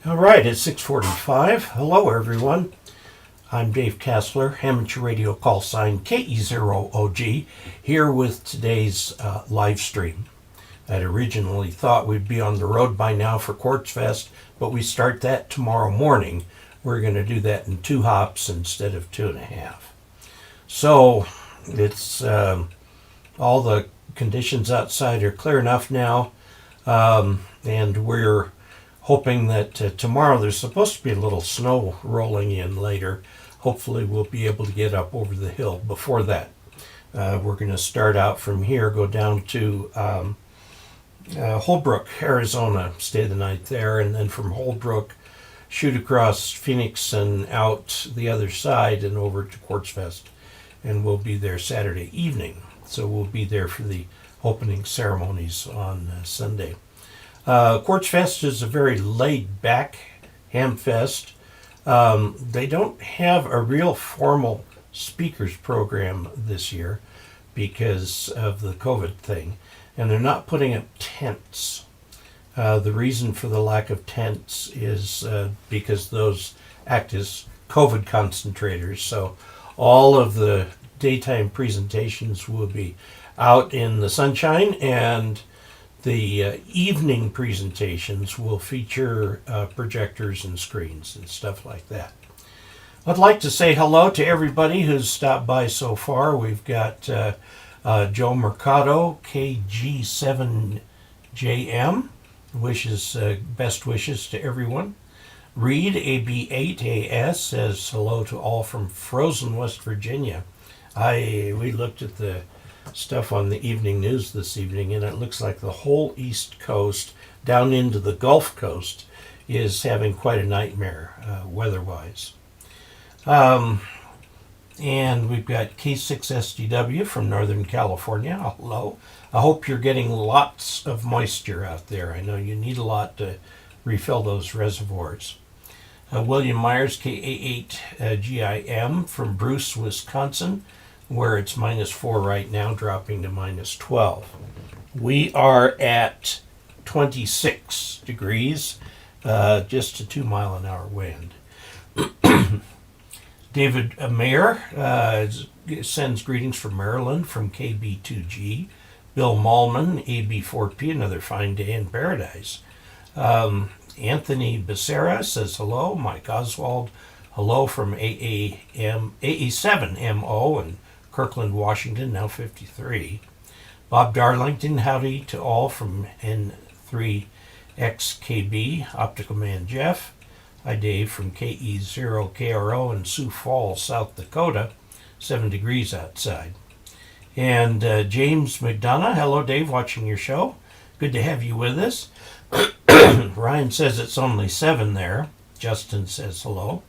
All right, it's 6:45. Hello, everyone. I'm Dave Casler, amateur radio call sign KE0OG, here with today's live stream. I'd originally thought we'd be on the road by now for Quartz Fest, but we start that tomorrow morning. We're going to do that in 2 hops instead of 2.5. So it's all the conditions outside are clear enough now, and we're hoping that tomorrow there's supposed to be a little snow rolling in later. Hopefully we'll be able to get up over the hill before that. We're going to start out from here, go down to Holbrook, Arizona, stay the night there, and then from Holbrook shoot across Phoenix and out the other side and over to Quartz Fest. And we'll be there Saturday evening. So we'll be there for the opening ceremonies on Sunday. Quartz Fest is a very laid-back ham fest. They don't have a real formal speakers program this year because of the COVID thing, and they're not putting up tents. The reason for the lack of tents is because those act as COVID concentrators, so all of the daytime presentations will be out in the sunshine, and the evening presentations will feature projectors and screens and stuff like that. I'd like to say hello to everybody who's stopped by so far. We've got Joe Mercado, KG7JM, best wishes to everyone. Reed, AB8AS, says hello to all from frozen West Virginia. We looked at the stuff on the evening news this evening, and it looks like the whole East Coast down into the Gulf Coast is having quite a nightmare weather-wise. And we've got K6SDW from Northern California. Hello. I hope you're getting lots of moisture out there. I know you need a lot to refill those reservoirs. William Myers, KA8GIM from Bruce, Wisconsin, where it's -4 right now, dropping to -12. We are at 26 degrees, just a 2-mile-an-hour wind. David Mayer sends greetings from Maryland from KB2G. Bill Malman, AB4P, another fine day in paradise. Anthony Becerra says hello. Mike Oswald, hello from AA7MO and Kirkland, Washington, now 53. Bob Darlington, howdy to all from N3XKB. Optical Man Jeff. Hi Dave from KE0OG in Sioux Falls, South Dakota. 7 degrees outside. And James McDonough, hello Dave, watching your show. Good to have you with us. Ryan says it's only 7 there. Justin says hello.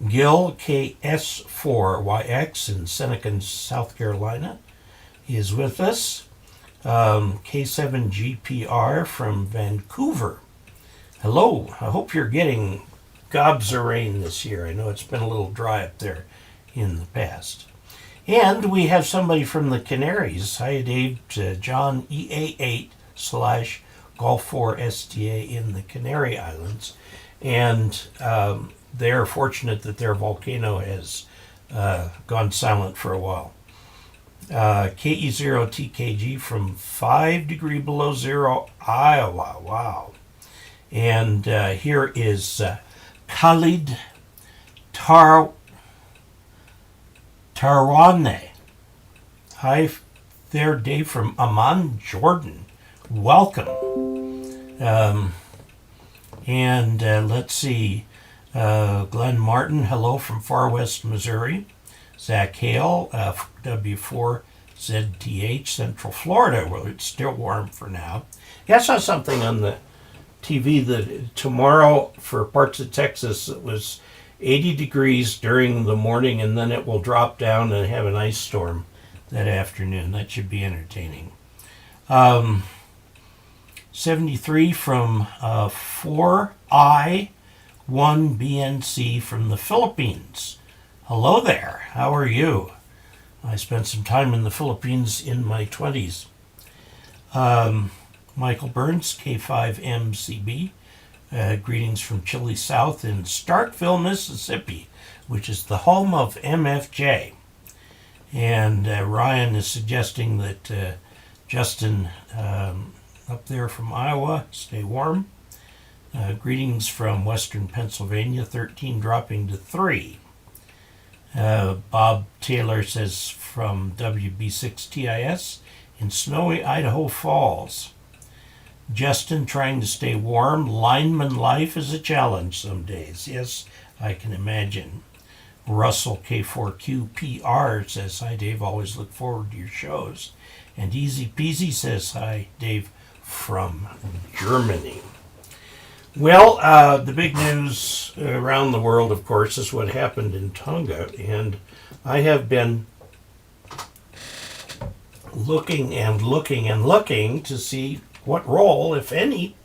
Gil KS4YX in Seneca, South Carolina, is with us. K7GPR from Vancouver. Hello. I hope you're getting gobs of rain this year. I know it's been a little dry up there in the past. And we have somebody from the Canaries. Hi, Dave. John EA8/Golf4STA in the Canary Islands. And they're fortunate that their volcano has gone silent for a while. KE0TKG from 5 degrees below zero, Iowa. Wow. And here is Khalid Tarwane. Hi there, Dave from Amman, Jordan. Welcome. Let's see. Glenn Martin, hello from Far West, Missouri. Zach Hale, W4ZTH, Central Florida, where it's still warm for now. Yeah, I saw something on the TV that tomorrow for parts of Texas it was 80 degrees during the morning, and then it will drop down and have an ice storm that afternoon. That should be entertaining. 73 from 4I1BNC from the Philippines. Hello there. How are you? I spent some time in the Philippines in my 20s. Michael Burns, K5MCB, Greetings from Chili South in Starkville, Mississippi, which is the home of MFJ. And Ryan is suggesting that Justin up there from Iowa, stay warm. Greetings from Western Pennsylvania, 13 dropping to 3. Bob Taylor says from WB6TIS in snowy Idaho Falls. Justin trying to stay warm. Lineman life is a challenge some days. Yes, I can imagine. Russell K4QPR says, hi Dave, always look forward to your shows. And Easy Peasy says, hi Dave, from Germany. Well, the big news around the world, of course, is what happened in Tonga. And I have been looking and looking and looking to see what role, if any,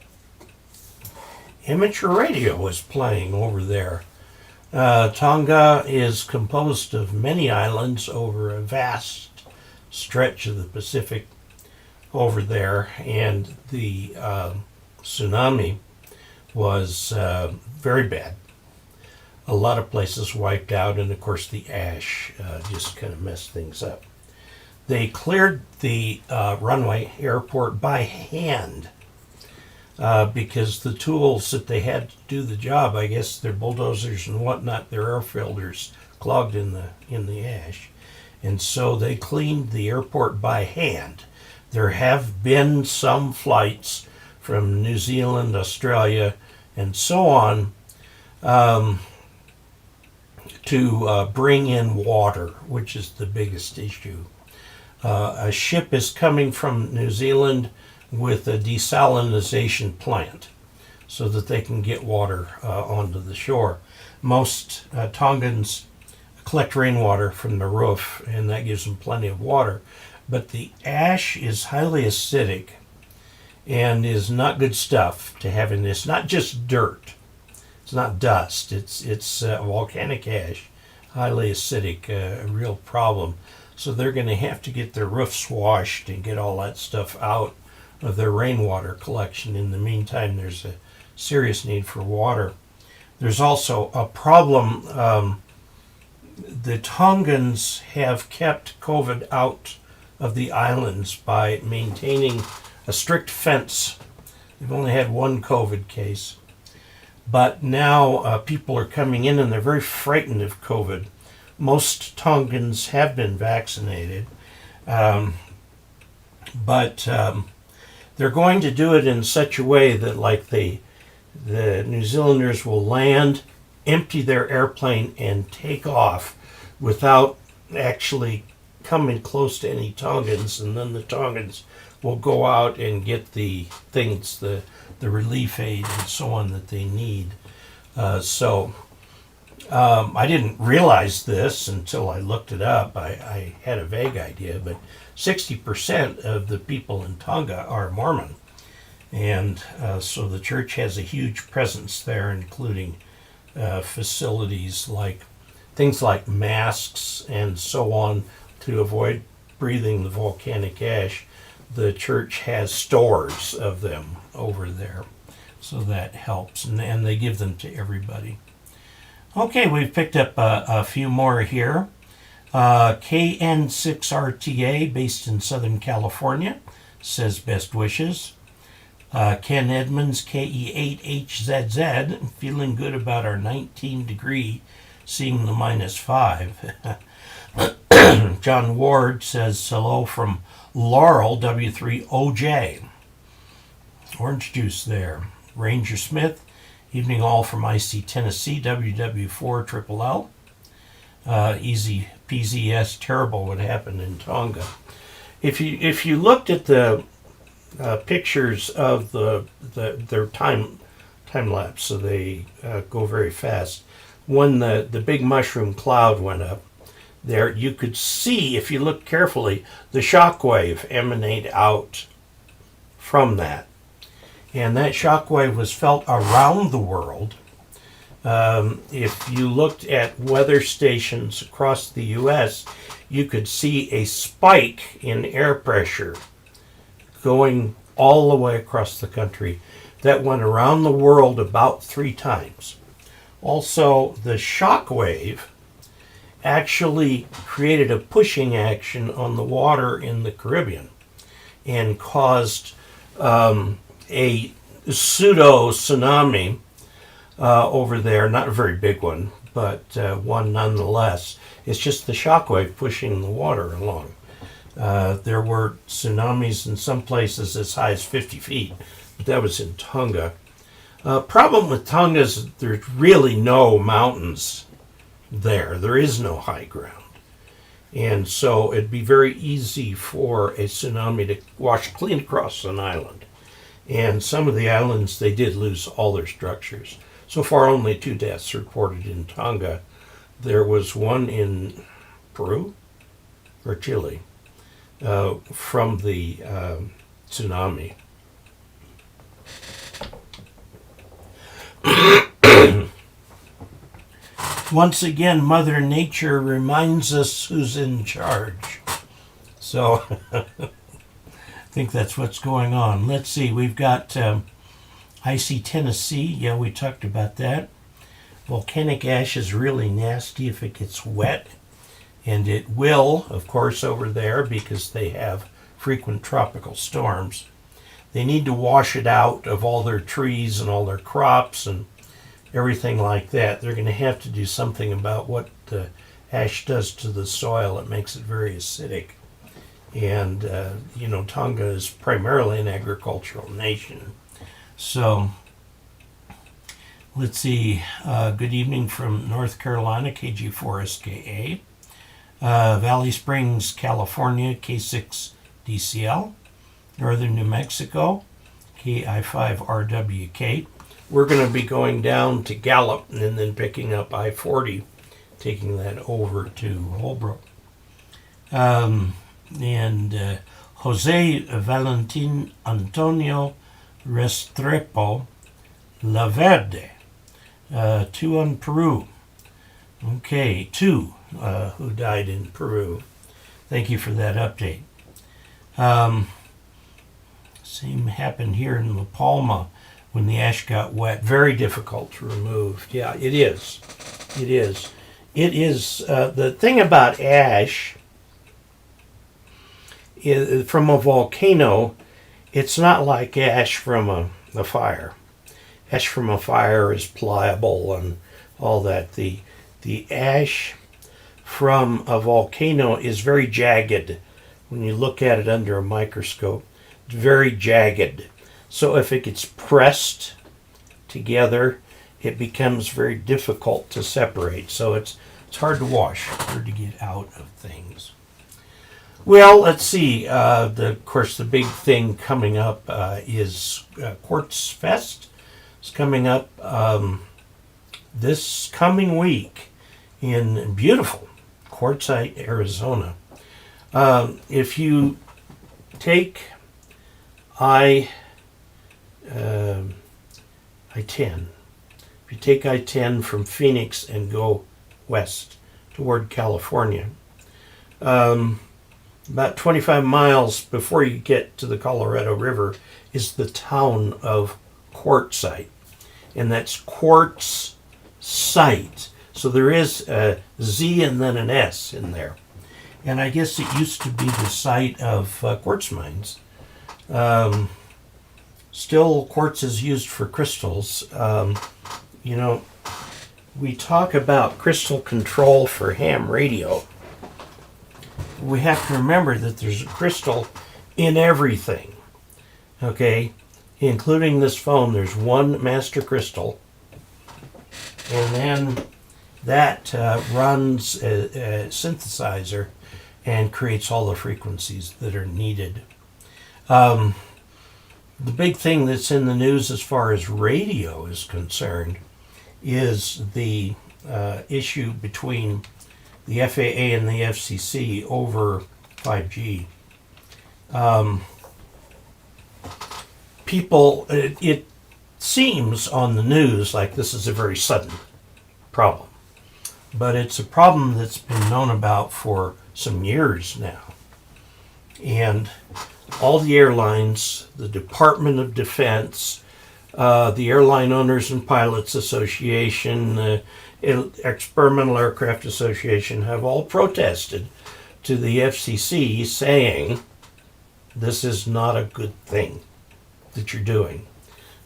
amateur radio was playing over there. Tonga is composed of many islands over a vast stretch of the Pacific over there, and the tsunami was very bad. A lot of places wiped out, and of course the ash just kind of messed things up. They cleared the runway airport by hand because the tools that they had to do the job, I guess their bulldozers and whatnot, their air filters clogged in the ash. And so they cleaned the airport by hand. There have been some flights from New Zealand, Australia, and so on to bring in water, which is the biggest issue. A ship is coming from New Zealand with a desalinization plant so that they can get water onto the shore. Most Tongans collect rainwater from the roof, and that gives them plenty of water. But the ash is highly acidic and is not good stuff to have in this. Not just dirt. It's not dust. It's volcanic ash, highly acidic, a real problem. So they're going to have to get their roofs washed and get all that stuff out of their rainwater collection. In the meantime, there's a serious need for water. There's also a problem. The Tongans have kept COVID out of the islands by maintaining a strict fence. They've only had one COVID case. But now people are coming in and they're very frightened of COVID. Most Tongans have been vaccinated, but they're going to do it in such a way that, like, the New Zealanders will land, empty their airplane, and take off without actually coming close to any Tongans, and then the Tongans will go out and get the things, the relief aid and so on that they need. I didn't realize this until I looked it up. I had a vague idea, but 60% of the people in Tonga are Mormon. And so the church has a huge presence there, including facilities like things like masks and so on to avoid breathing the volcanic ash. The church has stores of them over there, so that helps, and they give them to everybody. Okay, we've picked up a few more here. KN6RTA, based in Southern California, says best wishes. Ken Edmonds, KE8HZZ, feeling good about our 19-degree, seeing the -5. John Ward says hello from Laurel, W3OJ. Orange juice there. Ranger Smith, evening all from IC Tennessee, WW4LLL. Easy peasy, yes, terrible what happened in Tonga. If you looked at the pictures of their time lapse, so they go very fast. When the big mushroom cloud went up, there you could see, if you look carefully, the shock wave emanate out from that. And that shock wave was felt around the world. If you looked at weather stations across the U.S., you could see a spike in air pressure going all the way across the country that went around the world about 3 times. Also, the shock wave actually created a pushing action on the water in the Caribbean and caused a pseudo tsunami over there. Not a very big one, but one nonetheless. It's just the shock wave pushing the water along. There were tsunamis in some places as high as 50 feet, but that was in Tonga. Problem with Tonga is that there's really no mountains there. There is no high ground. And so it'd be very easy for a tsunami to wash clean across an island. And some of the islands, they did lose all their structures. So far, only 2 deaths reported in Tonga. There was one in Peru or Chile from the tsunami. Once again, Mother Nature reminds us who's in charge. So I think that's what's going on. Let's see, we've got icy Tennessee. Yeah, we talked about that. Volcanic ash is really nasty if it gets wet. And it will, of course, over there because they have frequent tropical storms. They need to wash it out of all their trees and all their crops and everything like that. They're going to have to do something about what the ash does to the soil. It makes it very acidic. And, Tonga is primarily an agricultural nation. So, let's see. Good evening from North Carolina, KG4SKA. Valley Springs, California, K6DCL. Northern New Mexico, KI5RWK. We're going to be going down to Gallup and then picking up I-40, taking that over to Holbrook. Jose Valentin Antonio Restrepo Laverde, 2 on Peru. Okay, 2 who died in Peru. Thank you for that update. Same happened here in La Palma when the ash got wet. Very difficult to remove. Yeah, it is. It is. It is. The thing about ash is, from a volcano, it's not like ash from a fire. Ash from a fire is pliable and all that. The ash from a volcano is very jagged. When you look at it under a microscope, it's very jagged. So if it gets pressed together, it becomes very difficult to separate. So it's hard to wash, hard to get out of things. Well, let's see. Of course, the big thing coming up is Quartz Fest. It's coming up this coming week in beautiful Quartzsite, Arizona. If you take I-10, if you take I-10 from Phoenix and go west toward California, about 25 miles before you get to the Colorado River is the town of Quartzsite, and that's Quartz Site. So there is a Z and then an S in there. And I guess it used to be the site of quartz mines. Still, quartz is used for crystals. We talk about crystal control for ham radio. We have to remember that there's a crystal in everything, okay? Including this phone, there's one master crystal, and then that runs a synthesizer and creates all the frequencies that are needed. The big thing that's in the news as far as radio is concerned is the issue between the FAA and the FCC over 5G. It seems on the news like this is a very sudden problem, but it's a problem that's been known about for some years now. And all the airlines, the Department of Defense, the Airline Owners and Pilots Association, the Experimental Aircraft Association have all protested to the FCC saying this is not a good thing that you're doing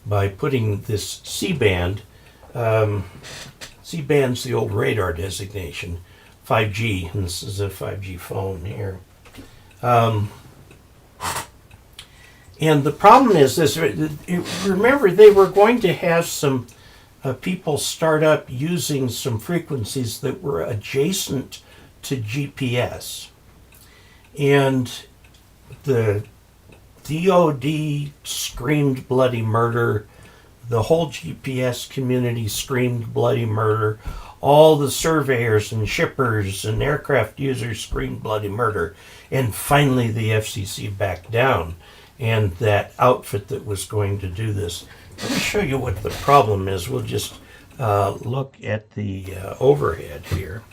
by putting this C-band. C-band's the old radar designation, 5G, and this is a 5G phone here. And the problem is this, remember they were going to have some people start up using some frequencies that were adjacent to GPS. And the DOD screamed bloody murder. The whole GPS community screamed bloody murder. All the surveyors and shippers and aircraft users screamed bloody murder. And finally the FCC backed down. And that outfit that was going to do this. Let me show you what the problem is. We'll just look at the overhead here.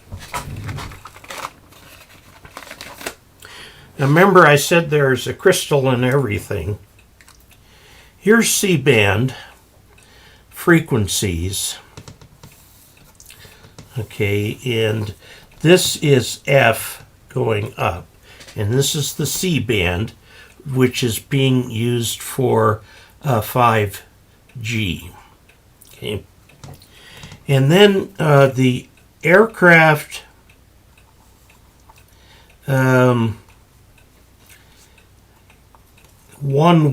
Now remember I said there's a crystal in everything. Here's C-band frequencies. Okay, and this is F going up. And this is the C-band, which is being used for 5G. Okay. And then the aircraft 1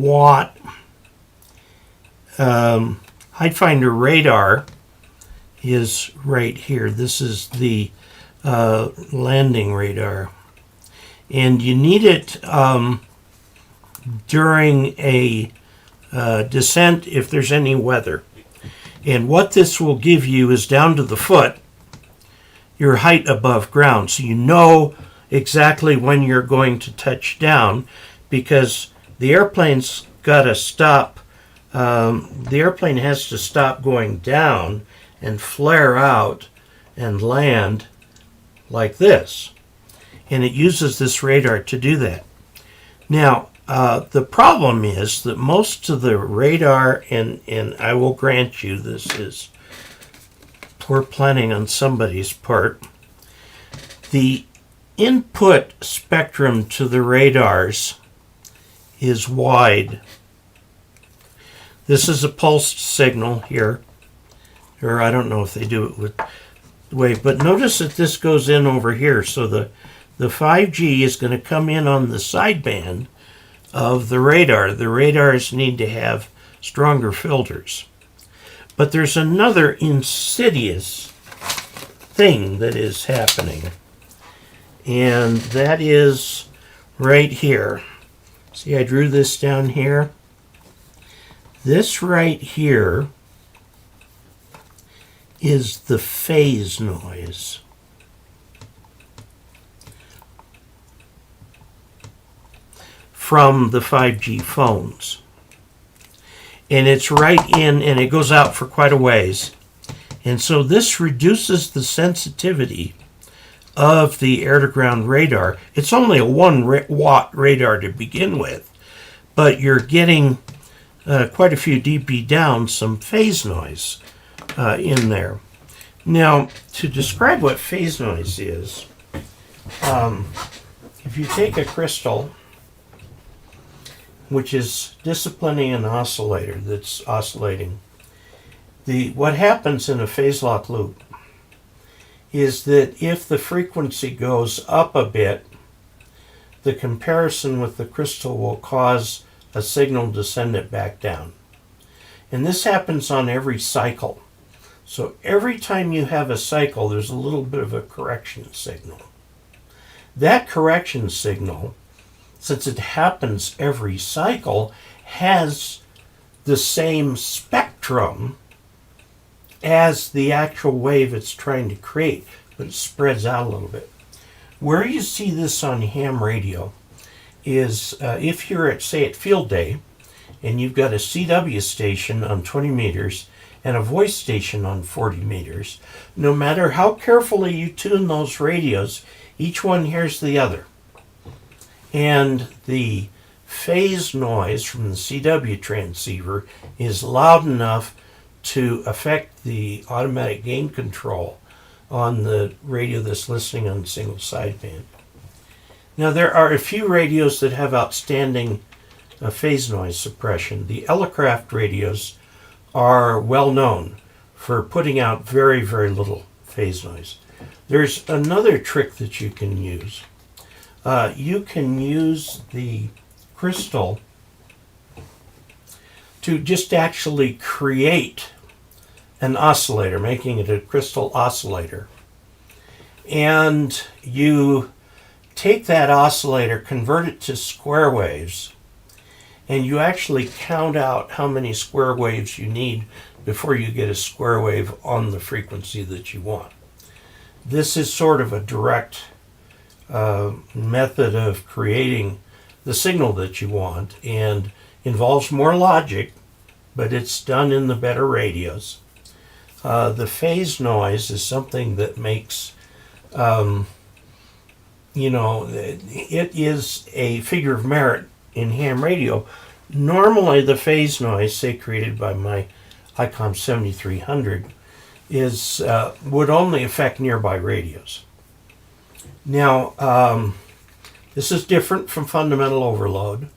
watt height finder radar is right here. This is the landing radar. And you need it during a descent if there's any weather. And what this will give you is down to the foot, your height above ground. So you know exactly when you're going to touch down, because the airplane's got to stop. The airplane has to stop going down and flare out and land like this. And it uses this radar to do that. Now, the problem is that most of the radar, and I will grant you this is poor planning on somebody's part, the input spectrum to the radars is wide. This is a pulsed signal here, or I don't know if they do it with wave, but notice that this goes in over here. So the 5G is going to come in on the sideband of the radar. The radars need to have stronger filters. But there's another insidious thing that is happening, and that is right here. See, I drew this down here. This right here is the phase noise. From the 5G phones. And it's right in, and it goes out for quite a ways. And so this reduces the sensitivity of the air-to-ground radar. It's only a 1 watt radar to begin with, but you're getting quite a few dB down, some phase noise in there. Now, to describe what phase noise is, if you take a crystal, which is disciplining an oscillator that's oscillating, what happens in a phase lock loop is that if the frequency goes up a bit, the comparison with the crystal will cause a signal to send it back down. And this happens on every cycle. So every time you have a cycle, there's a little bit of a correction signal. That correction signal, since it happens every cycle, has the same spectrum as the actual wave it's trying to create, but it spreads out a little bit. Where you see this on ham radio is if you're at, say, at field day, and you've got a CW station on 20 meters and a voice station on 40 meters, no matter how carefully you tune those radios, each one hears the other. And the phase noise from the CW transceiver is loud enough to affect the automatic gain control on the radio that's listening on single sideband. Now, there are a few radios that have outstanding phase noise suppression. The Elecraft radios are well known for putting out very, very little phase noise. There's another trick that you can use. You can use the crystal to just actually create an oscillator, making it a crystal oscillator. And you take that oscillator, convert it to square waves, and you actually count out how many square waves you need before you get a square wave on the frequency that you want. This is sort of a direct method of creating the signal that you want, and involves more logic, but it's done in the better radios. The phase noise is something that makes, it is a figure of merit in ham radio. Normally the phase noise, say created by my ICOM 7300, would only affect nearby radios. Now, this is different from fundamental overload.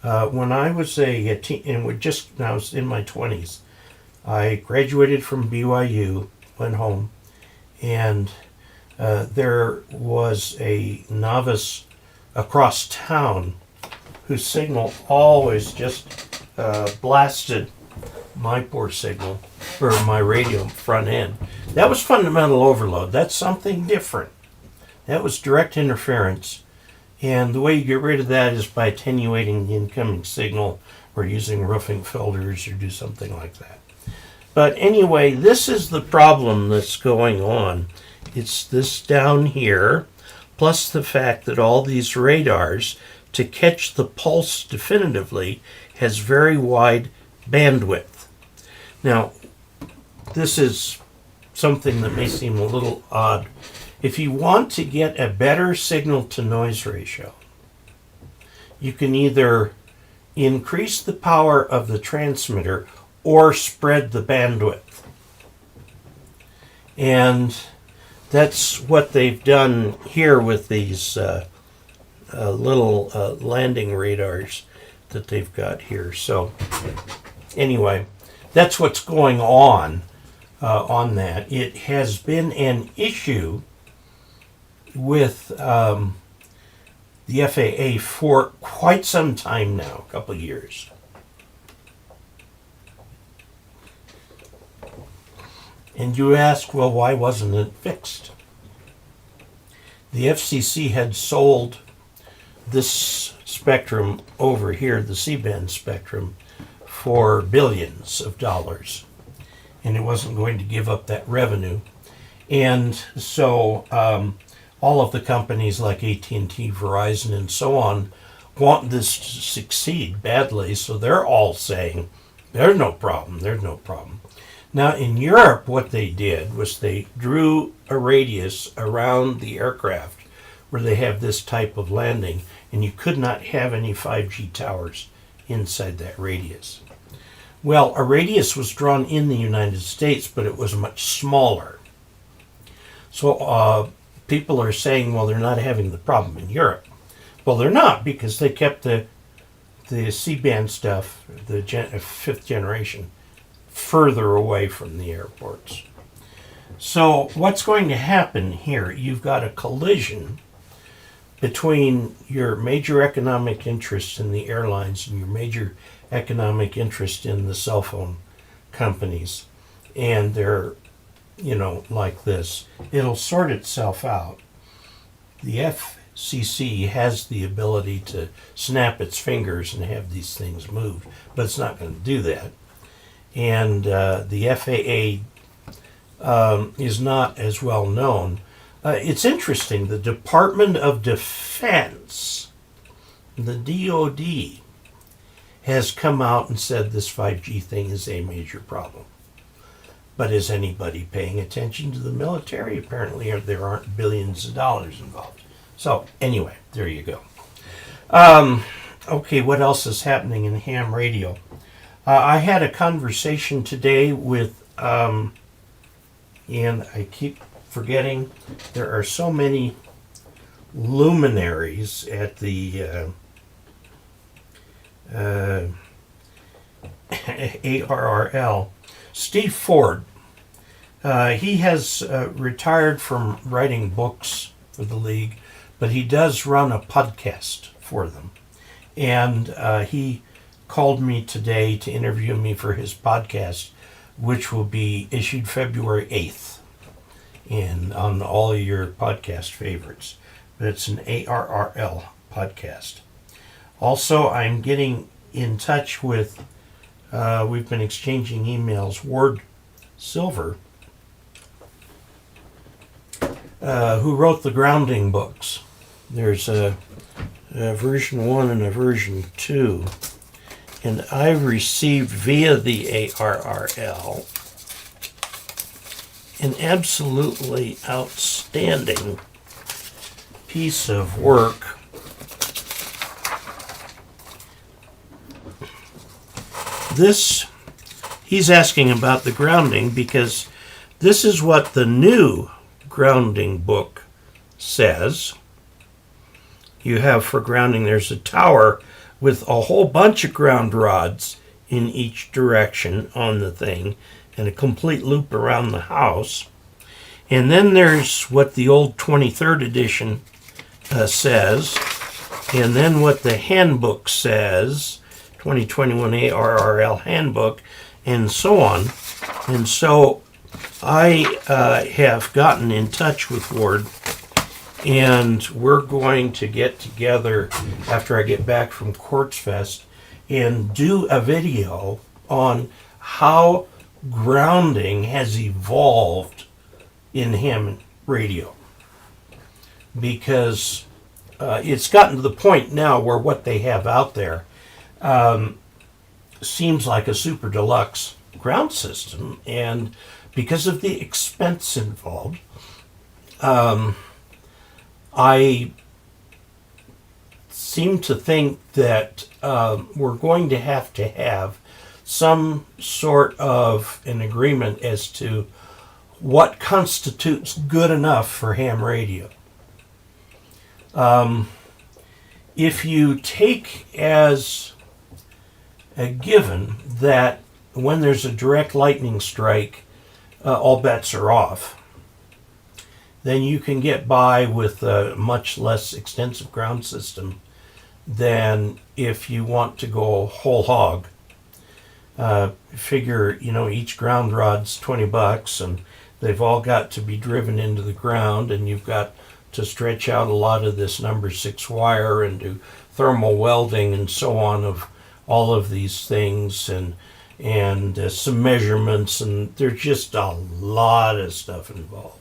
When I was a teen, and I was in my 20s, I graduated from BYU, went home, and there was a novice across town whose signal always just blasted my poor signal, or my radio front end. That was fundamental overload. That's something different. That was direct interference. And the way you get rid of that is by attenuating the incoming signal, or using roofing filters, or do something like that. But anyway, this is the problem that's going on. It's this down here, plus the fact that all these radars, to catch the pulse definitively, has very wide bandwidth. Now, this is something that may seem a little odd. If you want to get a better signal-to-noise ratio, you can either increase the power of the transmitter or spread the bandwidth. And that's what they've done here with these little landing radars that they've got here. So anyway, that's what's going on that. It has been an issue with the FAA for quite some time now, a couple of years. And you ask, well, why wasn't it fixed? The FCC had sold this spectrum over here, the C-band spectrum, for billions of dollars. And it wasn't going to give up that revenue. And so all of the companies like AT&T, Verizon, and so on want this to succeed badly, so they're all saying, there's no problem, there's no problem. Now, in Europe, what they did was they drew a radius around the aircraft where they have this type of landing, and you could not have any 5G towers inside that radius. Well, a radius was drawn in the United States, but it was much smaller. So people are saying, well, they're not having the problem in Europe. Well, they're not, because they kept the C-band stuff, the fifth generation, further away from the airports. So what's going to happen here? You've got a collision between your major economic interest in the airlines and your major economic interest in the cell phone companies. And they're, like this. It'll sort itself out. The FCC has the ability to snap its fingers and have these things moved, but it's not going to do that. And the FAA is not as well known. It's interesting, the Department of Defense, the DoD, has come out and said this 5G thing is a major problem. But is anybody paying attention to the military? Apparently there aren't billions of dollars involved. So anyway, there you go. Okay, what else is happening in ham radio? I had a conversation today with, and I keep forgetting, there are so many luminaries at the ARRL. Steve Ford, he has retired from writing books for the league, but he does run a podcast for them. And he called me today to interview me for his podcast, which will be issued February 8th on all of your podcast favorites. But it's an ARRL podcast. Also, I'm getting in touch with, we've been exchanging emails, Ward Silver, who wrote the grounding books. There's a version 1 and a version 2. And I've received via the ARRL an absolutely outstanding piece of work. This, he's asking about the grounding because this is what the new grounding book says. You have for grounding, there's a tower with a whole bunch of ground rods in each direction on the thing and a complete loop around the house. And then there's what the old 23rd edition says, and then what the handbook says, 2021 ARRL handbook, and so on. And so I have gotten in touch with Ward, and we're going to get together after I get back from Quartz Fest and do a video on how grounding has evolved in ham radio. Because it's gotten to the point now where what they have out there seems like a super deluxe ground system, and because of the expense involved, I seem to think that we're going to have some sort of an agreement as to what constitutes good enough for ham radio. If you take as a given that when there's a direct lightning strike, all bets are off, then you can get by with a much less extensive ground system than if you want to go whole hog. Figure, each ground rod's $20, and they've all got to be driven into the ground, and you've got to stretch out a lot of this number 6 wire and do thermal welding and so on of all of these things, and some measurements, and there's just a lot of stuff involved.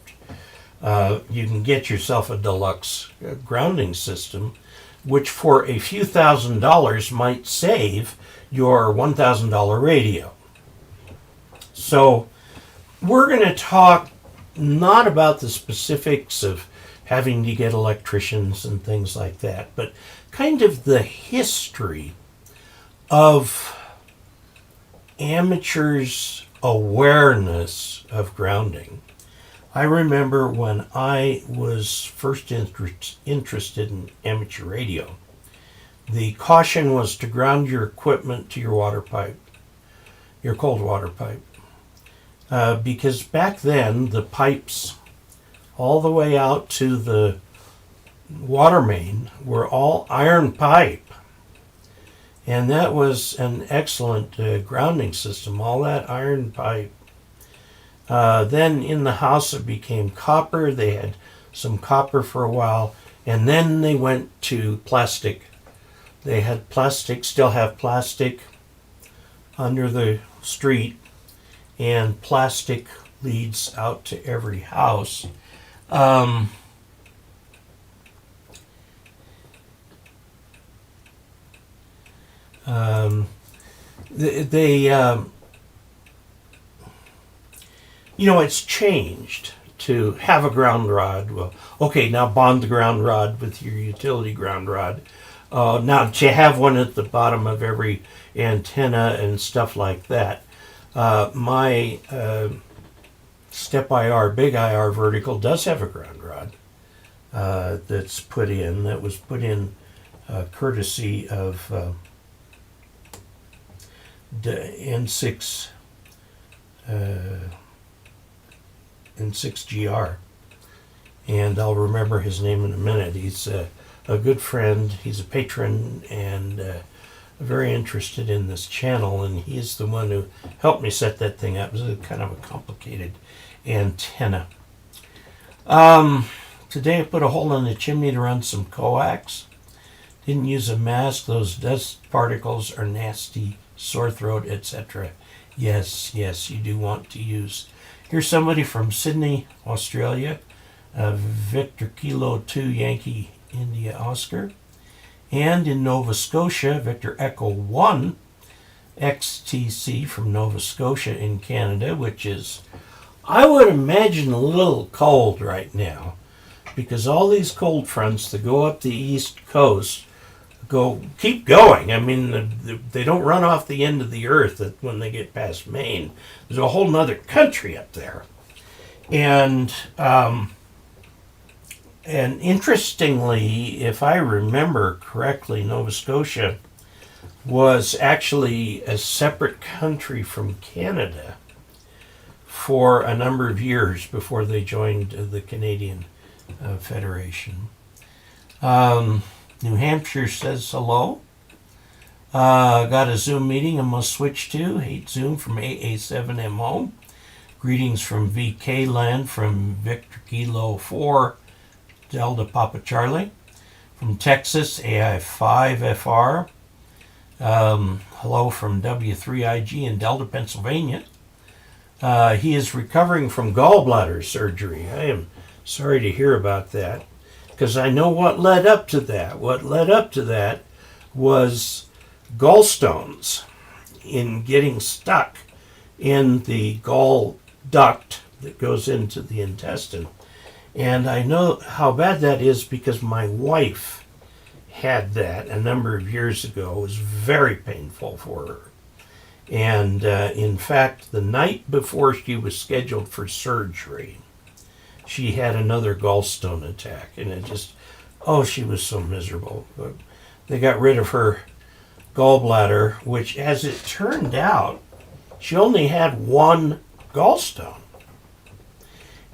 You can get yourself a deluxe grounding system, which for a few $1,000s might save your $1,000 radio. So we're going to talk not about the specifics of having to get electricians and things like that, but kind of the history of amateurs' awareness of grounding. I remember when I was first interested in amateur radio, the caution was to ground your equipment to your water pipe, your cold water pipe. Because back then, the pipes all the way out to the water main were all iron pipe. And that was an excellent grounding system, all that iron pipe. Then in the house it became copper. They had some copper for a while, and then they went to plastic. They had plastic, still have plastic under the street, and plastic leads out to every house. It's changed to have a ground rod. Well, okay, now bond the ground rod with your utility ground rod. Now, to have one at the bottom of every antenna and stuff like that. My step IR, big IR vertical does have a ground rod that's put in. That was put in courtesy of the N6GR. And I'll remember his name in a minute. He's a good friend. He's a patron and very interested in this channel. And he's the one who helped me set that thing up. It was kind of a complicated antenna. Today I put a hole in the chimney to run some coax. Didn't use a mask. Those dust particles are nasty, sore throat, etc. Yes, you do want to use. Here's somebody from Sydney, Australia. Victor Kilo 2 Yankee India Oscar. And in Nova Scotia, Victor Echo 1 XTC from Nova Scotia in Canada, which is, I would imagine, a little cold right now, because all these cold fronts that go up the east coast keep going. I mean, they don't run off the end of the earth when they get past Maine. There's a whole nother country up there. And interestingly, if I remember correctly, Nova Scotia was actually a separate country from Canada for a number of years before they joined the Canadian Federation. New Hampshire says hello. Got a Zoom meeting I must switch to. Hate Zoom from AA7MO. Greetings from VK land from Victor Kilo 4 Delta Papa Charlie. From Texas, AI5FR. Hello from W3IG in Delta, Pennsylvania. He is recovering from gallbladder surgery. I am sorry to hear about that, because I know what led up to that. What led up to that was gallstones in getting stuck in the gall duct that goes into the intestine. And I know how bad that is because my wife had that a number of years ago. It was very painful for her. And in fact, the night before she was scheduled for surgery, she had another gallstone attack. And it just, she was so miserable. But they got rid of her gallbladder, which, as it turned out, she only had one gallstone.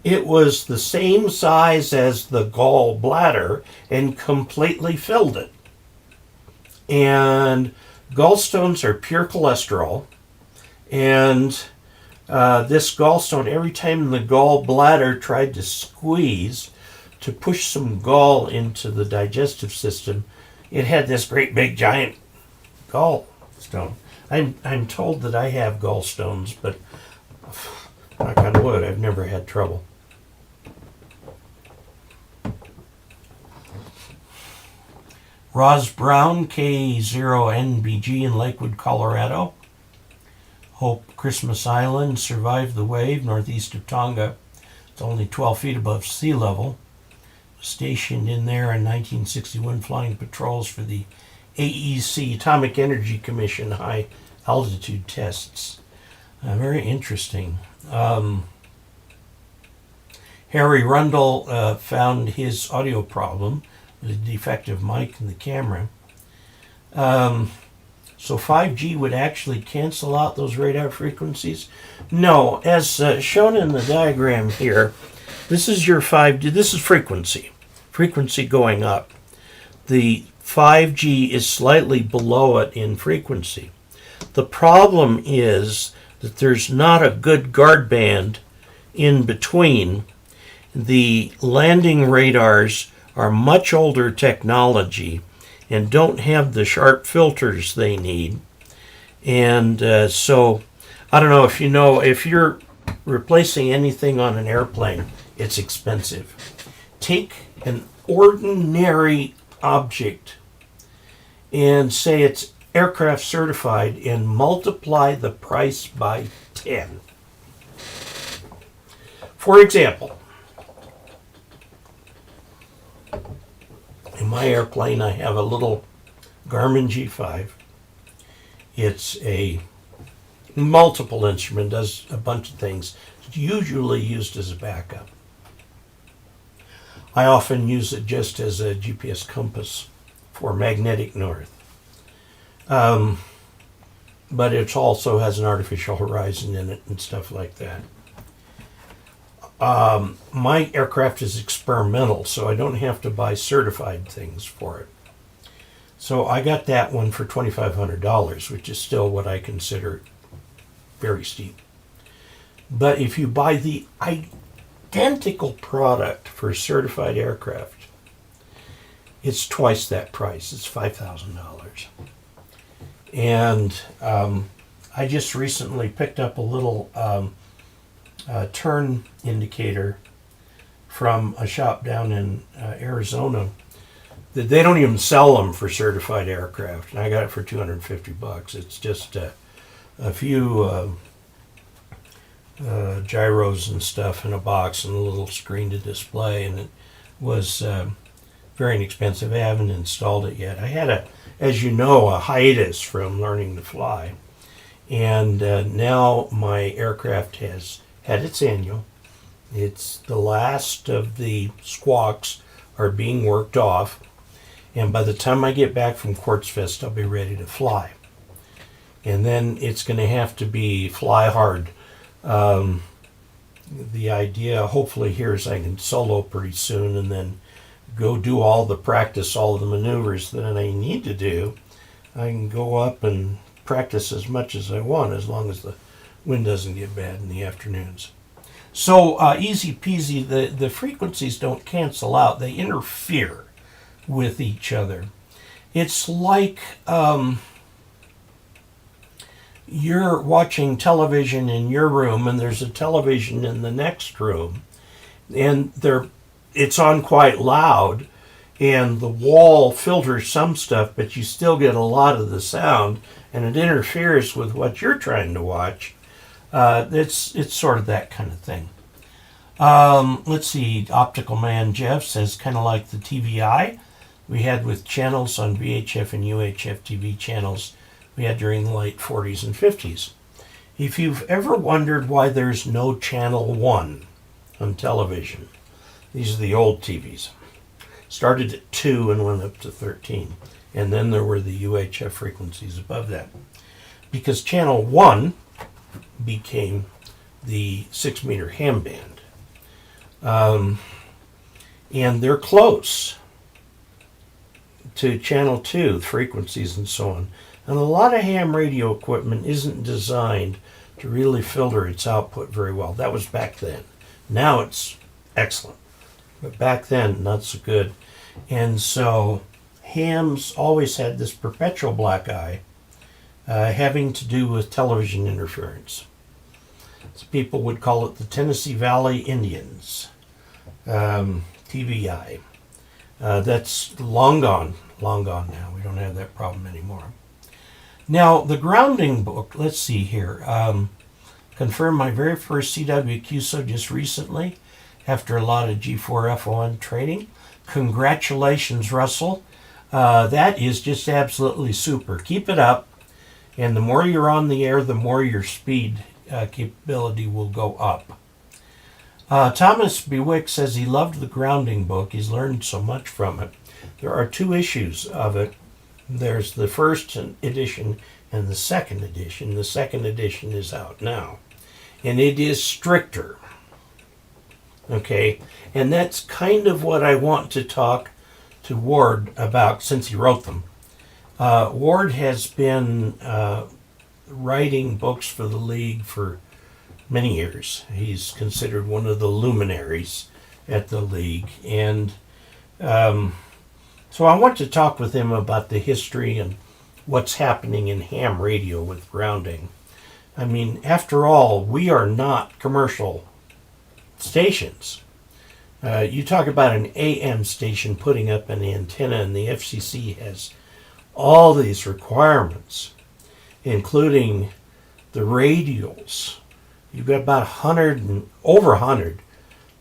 It was the same size as the gallbladder and completely filled it. And gallstones are pure cholesterol. And this gallstone, every time the gallbladder tried to squeeze to push some gall into the digestive system, it had this great big giant gallstone. I'm told that I have gallstones, but knock on wood, I've never had trouble. Roz Brown, KE0OG in Lakewood, Colorado. Hope Christmas Island survived the wave northeast of Tonga. It's only 12 feet above sea level. Stationed in there in 1961 flying patrols for the AEC, Atomic Energy Commission, high altitude tests. Very interesting. Harry Rundle found his audio problem, a defective mic in the camera. So 5G would actually cancel out those radar frequencies? No, as shown in the diagram here, this is your 5G, this is frequency going up. The 5G is slightly below it in frequency. The problem is that there's not a good guard band in between. The landing radars are much older technology and don't have the sharp filters they need. And so, I don't know if you're replacing anything on an airplane, it's expensive. Take an ordinary object and say it's aircraft certified and multiply the price by 10. For example, in my airplane I have a little Garmin G5. It's a multiple instrument, does a bunch of things. It's usually used as a backup. I often use it just as a GPS compass for magnetic north. But it also has an artificial horizon in it and stuff like that. My aircraft is experimental, so I don't have to buy certified things for it. So I got that one for $2,500, which is still what I consider very steep. But if you buy the identical product for a certified aircraft, it's twice that price. It's $5,000. And I just recently picked up a little turn indicator from a shop down in Arizona. They don't even sell them for certified aircraft, and I got it for $250. It's just a few gyros and stuff in a box and a little screen to display, and it was very inexpensive. I haven't installed it yet. I had as you know, a hiatus from learning to fly, and now my aircraft has had its annual. It's the last of the squawks are being worked off, and by the time I get back from Quartz Fest, I'll be ready to fly. And then it's going to have to be fly hard. The idea, hopefully, here is I can solo pretty soon and then go do all the practice, all the maneuvers that I need to do. I can go up and practice as much as I want, as long as the wind doesn't get bad in the afternoons. So easy peasy, the frequencies don't cancel out. They interfere with each other. It's like you're watching television in your room and there's a television in the next room, and it's on quite loud, and the wall filters some stuff, but you still get a lot of the sound, and it interferes with what you're trying to watch. It's sort of that kind of thing. Let's see, Optical Man Jeff says kind of like the TVI we had with channels on VHF and UHF TV channels we had during the late 40s and 50s. If you've ever wondered why there's no Channel 1 on television, these are the old TVs. Started at 2 and went up to 13. And then there were the UHF frequencies above that. Because Channel 1 became the 6-meter ham band. And they're close to Channel 2, frequencies and so on. And a lot of ham radio equipment isn't designed to really filter its output very well. That was back then. Now it's excellent. But back then, not so good. And so hams always had this perpetual black eye having to do with television interference. So people would call it the Tennessee Valley Indians, TVI. That's long gone now. We don't have that problem anymore. Now, the grounding book, let's see here. Confirmed my very first CW KE0OG just recently after a lot of G4F1 training. Congratulations, Russell. That is just absolutely super. Keep it up. And the more you're on the air, the more your speed capability will go up. Thomas Bewick says he loved the grounding book. He's learned so much from it. There are 2 issues of it. There's the first edition and the second edition. The second edition is out now. And it is stricter. Okay? And that's kind of what I want to talk to Ward about since he wrote them. Ward has been writing books for the League for many years. He's considered one of the luminaries at the League. And so I want to talk with him about the history and what's happening in ham radio with grounding. I mean, after all, we are not commercial stations. You talk about an AM station putting up an antenna, and the FCC has all these requirements, including the radials. You've got about over 100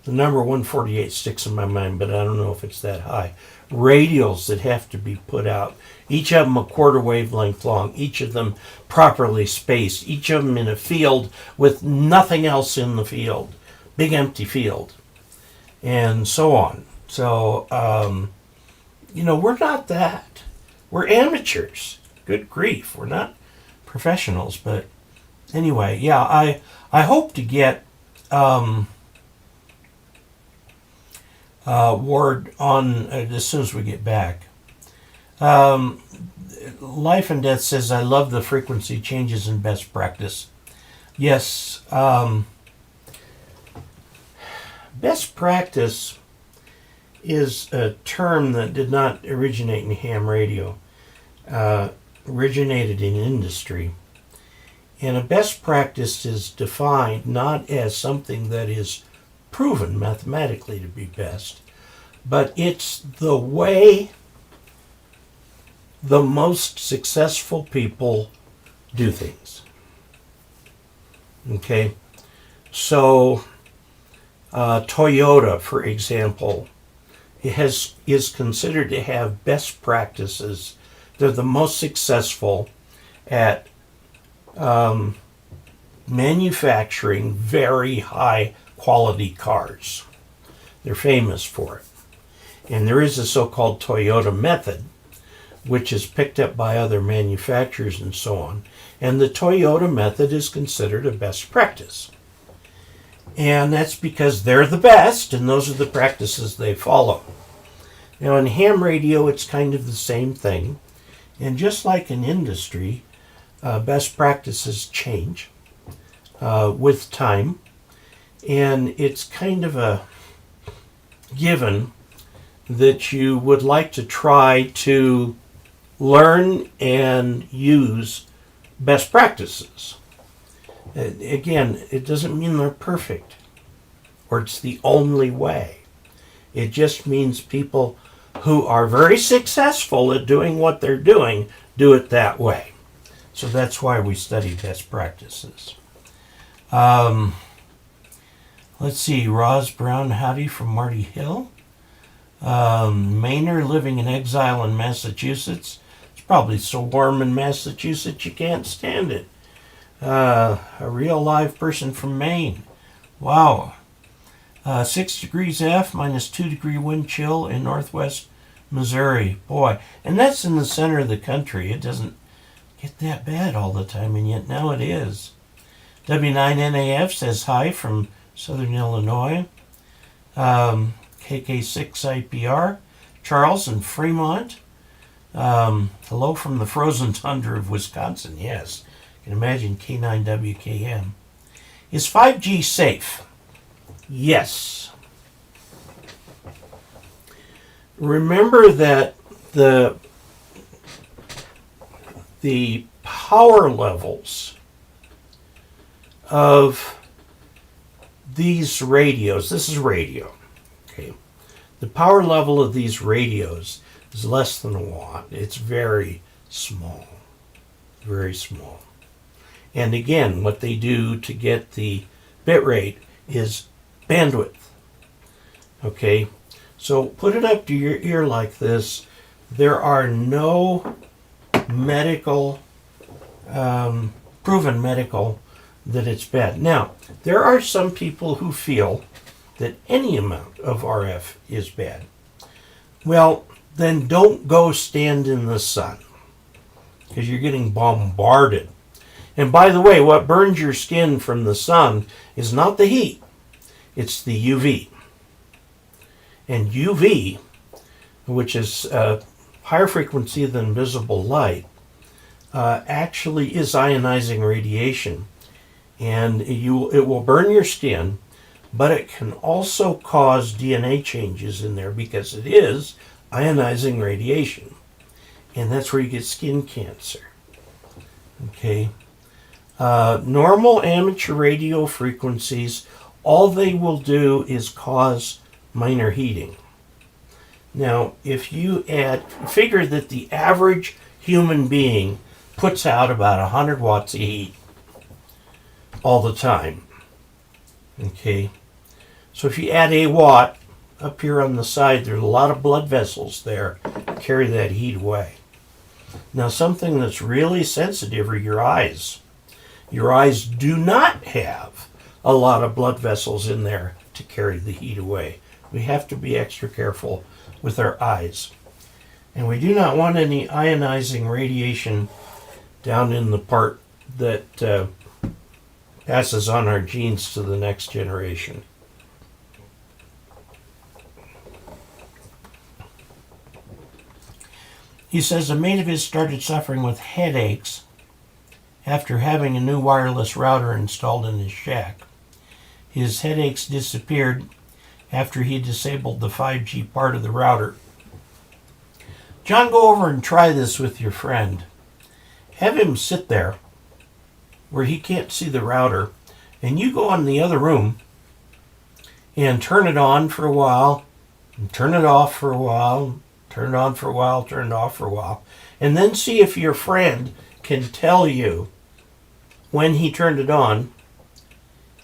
the number 148 sticks in my mind, but I don't know if it's that high. Radials that have to be put out, each of them a quarter wavelength long, each of them properly spaced, each of them in a field with nothing else in the field, big empty field, and so on. So, we're not that. We're amateurs. Good grief. We're not professionals. But anyway, yeah, I hope to get Ward on as soon as we get back. Life and Death says, I love the frequency changes in best practice. Yes, best practice is a term that did not originate in ham radio, originated in industry. And a best practice is defined not as something that is proven mathematically to be best, but it's the way the most successful people do things. Okay? So, Toyota, for example, is considered to have best practices. They're the most successful at manufacturing very high quality cars. They're famous for it. And there is a so-called Toyota method, which is picked up by other manufacturers and so on. And the Toyota method is considered a best practice. And that's because they're the best, and those are the practices they follow. Now, in ham radio, it's kind of the same thing. And just like in industry, best practices change with time. And it's kind of a given that you would like to try to learn and use best practices. Again, it doesn't mean they're perfect or it's the only way. It just means people who are very successful at doing what they're doing do it that way. So that's why we study best practices. Let's see, Roz Brown, howdy from Marty Hill. Maynard living in exile in Massachusetts. It's probably so warm in Massachusetts you can't stand it. A real live person from Maine. Wow. 6 degrees F, minus 2 degree wind chill in northwest Missouri. Boy, and that's in the center of the country. It doesn't get that bad all the time, and yet now it is. W9NAF says hi from Southern Illinois. KK6IPR. Charles in Fremont. Hello from the frozen tundra of Wisconsin. Yes, you can imagine K9WKM. Is 5G safe? Yes. Remember that the power levels of these radios, this is radio, okay? The power level of these radios is less than a watt. It's very small, very small. And again, what they do to get the bit rate is bandwidth. Okay, so put it up to your ear like this. There are no medical, proven medical, that it's bad. Now, there are some people who feel that any amount of RF is bad. Well, then don't go stand in the sun, because you're getting bombarded. And by the way, what burns your skin from the sun is not the heat, it's the UV. And UV, which is higher frequency than visible light, actually is ionizing radiation. And it will burn your skin, but it can also cause DNA changes in there because it is ionizing radiation. And that's where you get skin cancer. Okay. Normal amateur radio frequencies, all they will do is cause minor heating. Now, if you figure that the average human being puts out about 100 watts of heat all the time, okay, So if you add a watt up here on the side, there's a lot of blood vessels there to carry that heat away. Now, something that's really sensitive are your eyes. Your eyes do not have a lot of blood vessels in there to carry the heat away. We have to be extra careful with our eyes. And we do not want any ionizing radiation down in the part that passes on our genes to the next generation. He says a mate of his started suffering with headaches after having a new wireless router installed in his shack. His headaches disappeared after he disabled the 5G part of the router. John, go over and try this with your friend. Have him sit there where he can't see the router, and you go in the other room and turn it on for a while, and turn it off for a while, turn it on for a while, turn it off for a while, and then see if your friend can tell you when he turned it on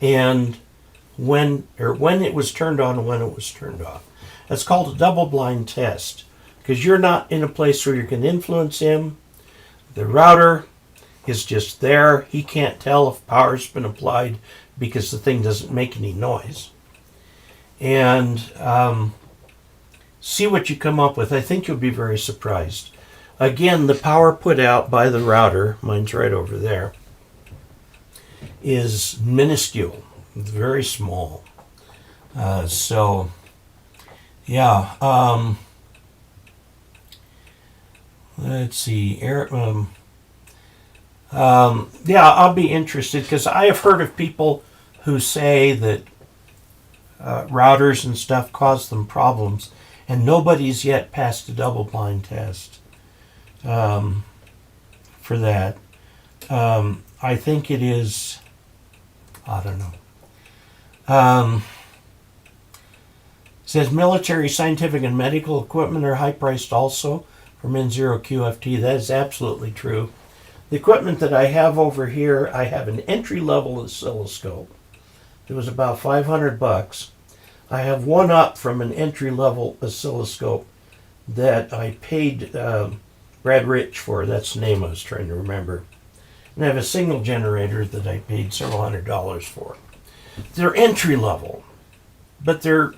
and when it was turned on and when it was turned off. That's called a double-blind test, because you're not in a place where you can influence him. The router is just there. He can't tell if power's been applied because the thing doesn't make any noise. And see what you come up with. I think you'll be very surprised. Again, the power put out by the router, mine's right over there, is minuscule, very small. So, yeah. Let's see. Yeah, I'll be interested because I have heard of people who say that routers and stuff cause them problems, and nobody's yet passed a double-blind test for that. I think it is, I don't know. Says military, scientific, and medical equipment are high-priced also from N0 QFT. That is absolutely true. The equipment that I have over here, I have an entry-level oscilloscope. It was about $500. I have one up from an entry-level oscilloscope that I paid Brad Rich for. That's the name I was trying to remember. And I have a single generator that I paid several $100s for. They're entry-level, but they're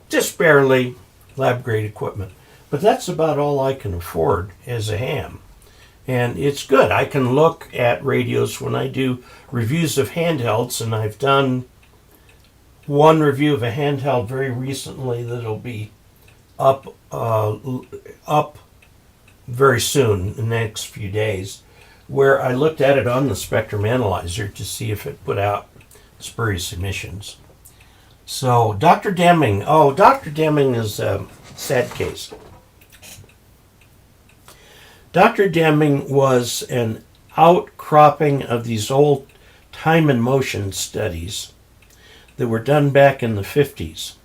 just barely lab-grade equipment. But that's about all I can afford as a ham. And it's good. I can look at radios when I do reviews of handhelds, and I've done one review of a handheld very recently that'll be up very soon, in the next few days, where I looked at it on the spectrum analyzer to see if it put out spurious emissions. So, Dr. Deming. Oh, Dr. Deming is a sad case. Dr. Deming was an outcropping of these old time and motion studies that were done back in the 50s.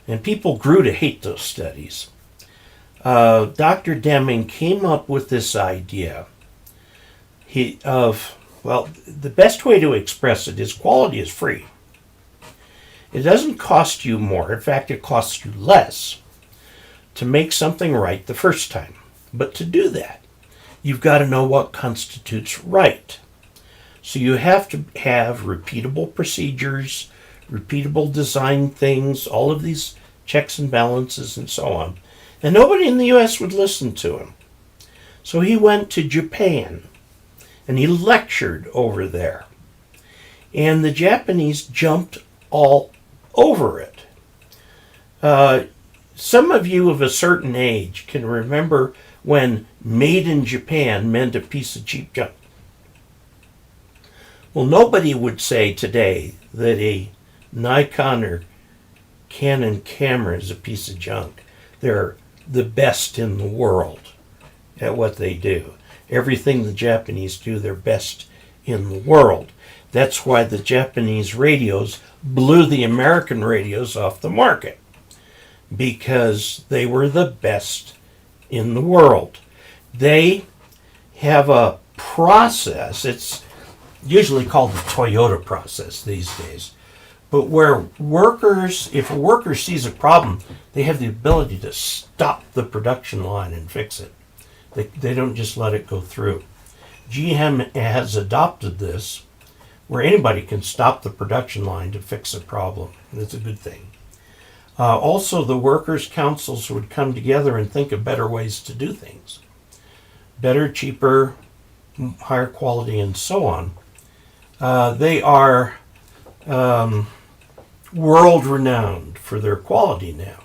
And people grew to hate those studies. Dr. Deming came up with this idea the best way to express it is quality is free. It doesn't cost you more. In fact, it costs you less to make something right the first time. But to do that, you've got to know what constitutes right. So you have to have repeatable procedures, repeatable design things, all of these checks and balances and so on. And nobody in the U.S. would listen to him. So he went to Japan and he lectured over there. And the Japanese jumped all over it. Some of you of a certain age can remember when made in Japan meant a piece of cheap junk. Well, nobody would say today that a Nikon or Canon camera is a piece of junk. They're the best in the world at what they do. Everything the Japanese do, they're best in the world. That's why the Japanese radios blew the American radios off the market, because they were the best in the world. They have a process, it's usually called the Toyota process these days, But where workers, if a worker sees a problem, they have the ability to stop the production line and fix it. They don't just let it go through. GM has adopted this, where anybody can stop the production line to fix a problem. That's a good thing. Also, the workers' councils would come together and think of better ways to do things. Better, cheaper, higher quality, and so on. They are world-renowned for their quality now.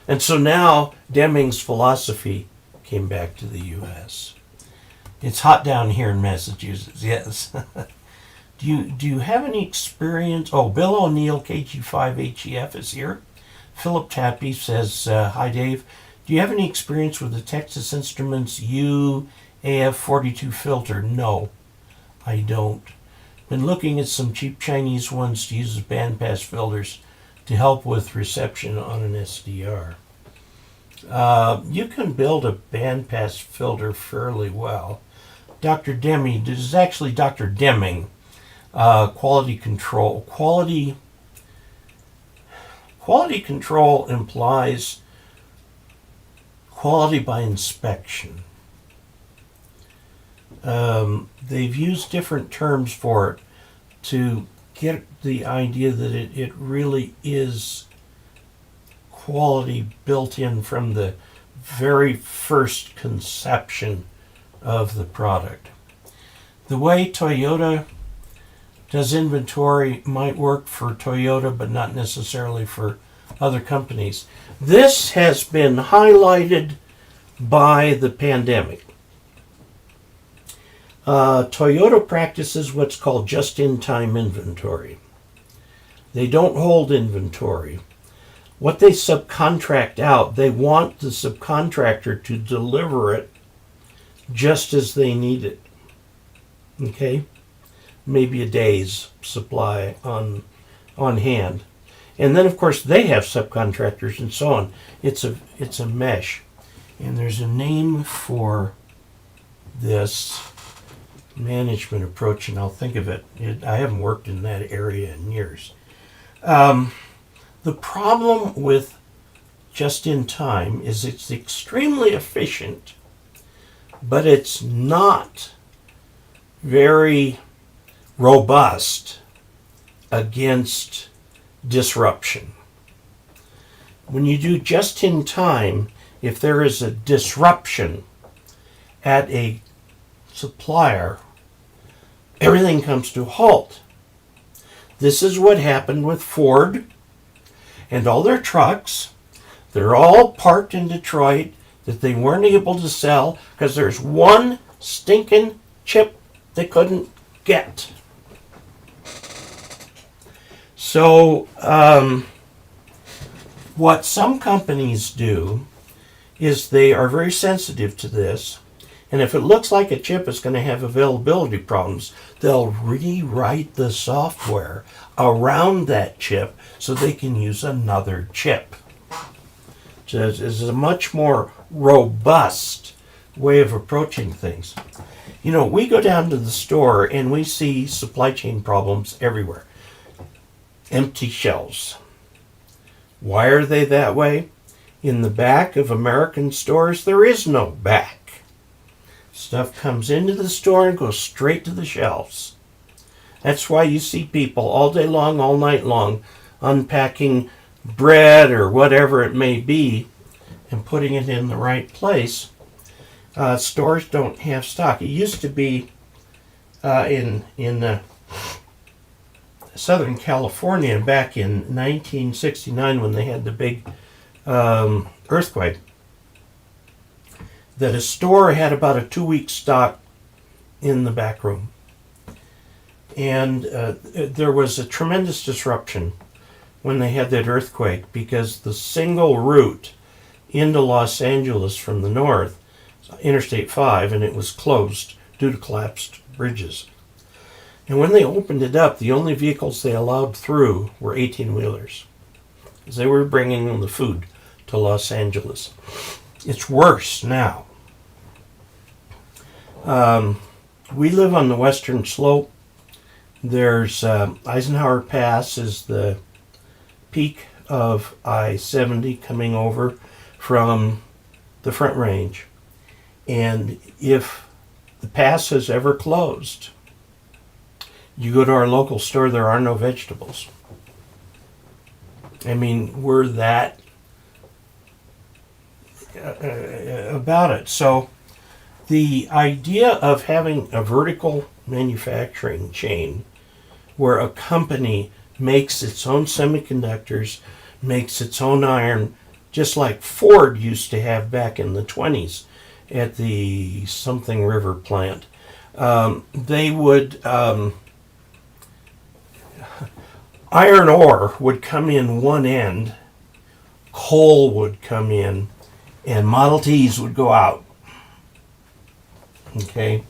And so now Deming's philosophy came back to the U.S. It's hot down here in Massachusetts, yes. Do you have any experience? Oh, Bill O'Neill, KG5HEF is here. Philip Tappy says, hi Dave. Do you have any experience with the Texas Instruments UAF42 filter? No, I don't. Been looking at some cheap Chinese ones to use as bandpass filters to help with reception on an SDR. You can build a bandpass filter fairly well. Dr. Deming, this is actually Dr. Deming, quality control. Quality control implies quality by inspection. They've used different terms for it to get the idea that it really is quality built in from the very first conception of the product. The way Toyota does inventory might work for Toyota, but not necessarily for other companies. This has been highlighted by the pandemic. Toyota practices what's called just-in-time inventory. They don't hold inventory. What they subcontract out, they want the subcontractor to deliver it just as they need it. Okay? Maybe a day's supply on hand. And then, of course, they have subcontractors and so on. It's a mesh. And there's a name for this management approach, and I'll think of it. I haven't worked in that area in years. The problem with just-in-time is it's extremely efficient, but it's not very robust against disruption. When you do just-in-time, if there is a disruption at a supplier, everything comes to a halt. This is what happened with Ford and all their trucks. They're all parked in Detroit that they weren't able to sell because there's one stinking chip they couldn't get. So what some companies do is they are very sensitive to this, and if it looks like a chip is going to have availability problems, they'll rewrite the software around that chip so they can use another chip. So it's a much more robust way of approaching things. You know, we go down to the store and we see supply chain problems everywhere. Empty shelves. Why are they that way? In the back of American stores, there is no back. Stuff comes into the store and goes straight to the shelves. That's why you see people all day long, all night long, unpacking bread or whatever it may be and putting it in the right place. Stores don't have stock. It used to be in Southern California back in 1969 when they had the big earthquake, that a store had about a 2-week stock in the back room. And there was a tremendous disruption when they had that earthquake because the single route into Los Angeles from the north, Interstate 5, and it was closed due to collapsed bridges. And when they opened it up, the only vehicles they allowed through were 18-wheelers, because they were bringing them the food to Los Angeles. It's worse now. We live on the western slope. There's Eisenhower Pass is the peak of I-70 coming over from the Front Range. And if the pass has ever closed, you go to our local store, there are no vegetables. I mean, we're that about it. So the idea of having a vertical manufacturing chain where a company makes its own semiconductors, makes its own iron, just like Ford used to have back in the 20s at the something river plant. They would, iron ore would come in one end, coal would come in, and Model Ts would go out. Okay?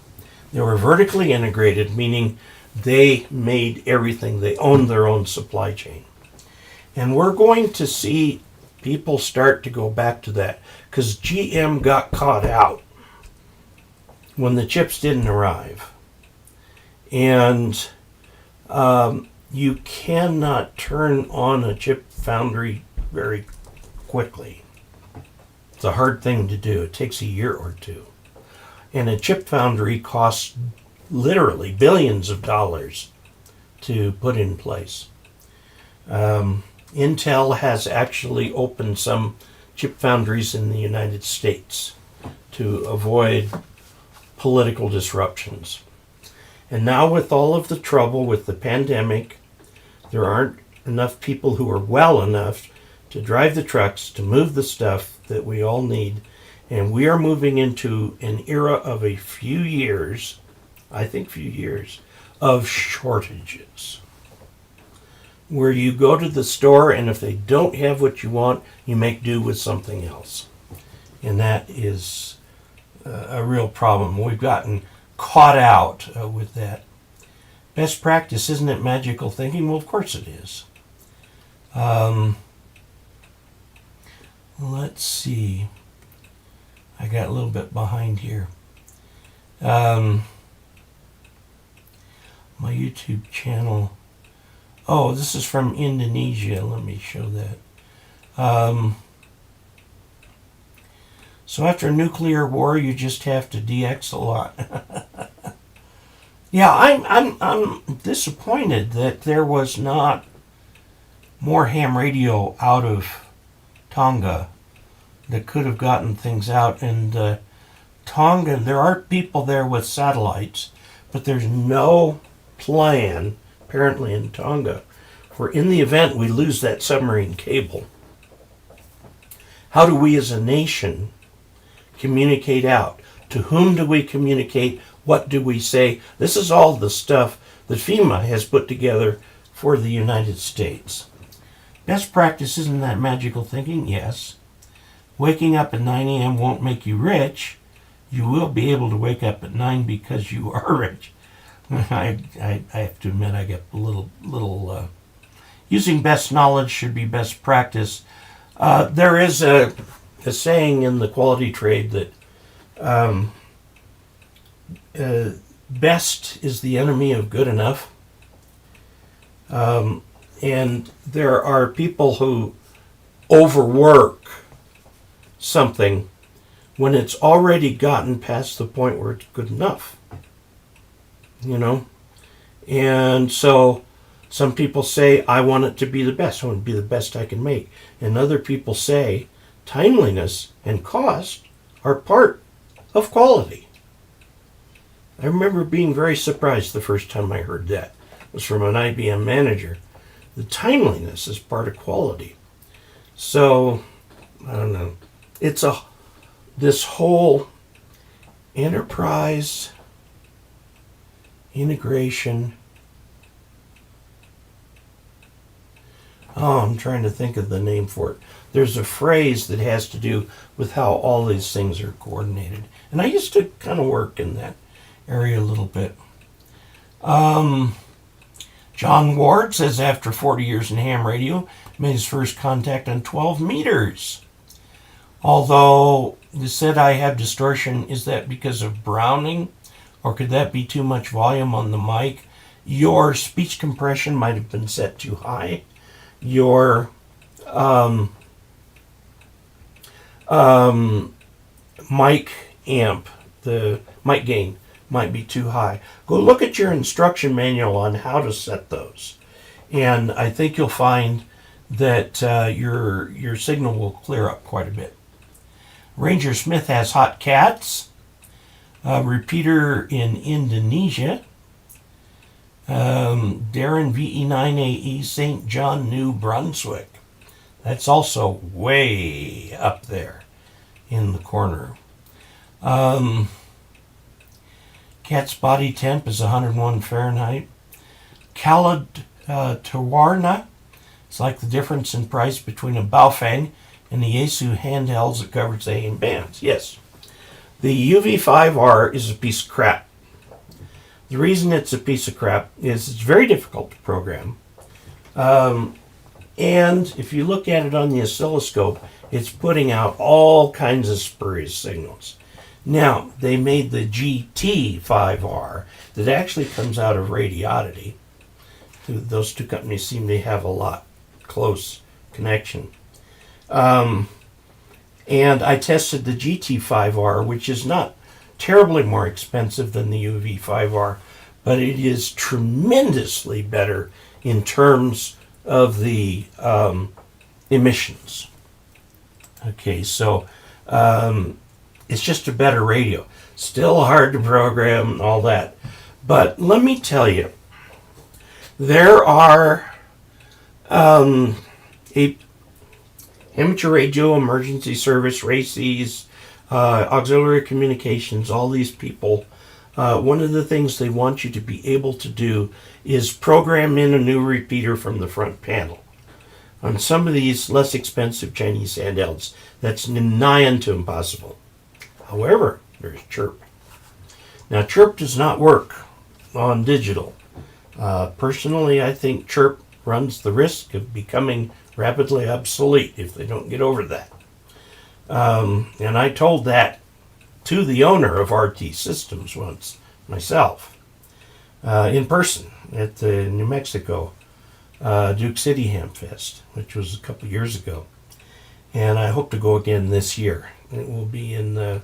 They were vertically integrated, meaning they made everything. They owned their own supply chain. And we're going to see people start to go back to that because GM got caught out when the chips didn't arrive. And you cannot turn on a chip foundry very quickly. It's a hard thing to do. It takes a year or two. And a chip foundry costs literally billions of dollars to put in place. Intel has actually opened some chip foundries in the United States to avoid political disruptions. And now with all of the trouble with the pandemic, there aren't enough people who are well enough to drive the trucks, to move the stuff that we all need. And we are moving into an era of a few years, I think few years, of shortages. Where you go to the store and if they don't have what you want, you make do with something else. And that is a real problem. We've gotten caught out with that. Best practice, isn't it magical thinking? Well, of course it is. Let's see. I got a little bit behind here. My YouTube channel. Oh, this is from Indonesia. Let me show that. So after a nuclear war, you just have to DX a lot. Yeah, I'm disappointed that there was not more ham radio out of Tonga that could have gotten things out. And Tonga, there are people there with satellites, but there's no plan, apparently in Tonga, for in the event we lose that submarine cable, how do we as a nation communicate out? To whom do we communicate? What do we say? This is all the stuff that FEMA has put together for the United States. Best practice, isn't that magical thinking? Yes. Waking up at 9 a.m. won't make you rich. You will be able to wake up at 9 because you are rich. I have to admit I get a little using best knowledge should be best practice. There is a saying in the quality trade that best is the enemy of good enough. And there are people who overwork something when it's already gotten past the point where it's good enough. You know? And so some people say, I want it to be the best. I want it to be the best I can make. And other people say, timeliness and cost are part of quality. I remember being very surprised the first time I heard that. It was from an IBM manager. The timeliness is part of quality. So, I don't know. It's this whole enterprise integration. Oh, I'm trying to think of the name for it. There's a phrase that has to do with how all these things are coordinated. And I used to kind of work in that area a little bit. John Ward says after 40 years in ham radio, made his first contact on 12 meters. Although they said I have distortion, is that because of browning? Or could that be too much volume on the mic Your speech compression might have been set too high. Your mic amp, the mic gain, might be too high. Go look at your instruction manual on how to set those. And I think you'll find that your signal will clear up quite a bit. Ranger Smith has Hot Cats. Repeater in Indonesia. Darren VE9AE St. John, New Brunswick. That's also way up there in the corner. Cat's body temp is 101 Fahrenheit. Tawarna. It's like the difference in price between a Baofeng and the Yaesu handhelds that covers the AM bands. Yes. The UV5R is a piece of crap. The reason it's a piece of crap is it's very difficult to program. And if you look at it on the oscilloscope, it's putting out all kinds of spurious signals. Now, they made the GT5R that actually comes out of Radioddity. Those two companies seem to have a lot close connection. And I tested the GT5R, which is not terribly more expensive than the UV5R, but it is tremendously better in terms of the emissions. Okay, so it's just a better radio. Still hard to program and all that. But let me tell you, there are amateur radio, emergency service, RACES, auxiliary communications, all these people. One of the things they want you to be able to do is program in a new repeater from the front panel. On some of these less expensive Chinese handhelds, that's nigh unto impossible. However, there's Chirp. Now, Chirp does not work on digital. Personally, I think Chirp runs the risk of becoming rapidly obsolete if they don't get over that. And I told that to the owner of RT Systems once, myself, in person at the New Mexico Duke City Ham Fest, which was a couple years ago. And I hope to go again this year. It will be in the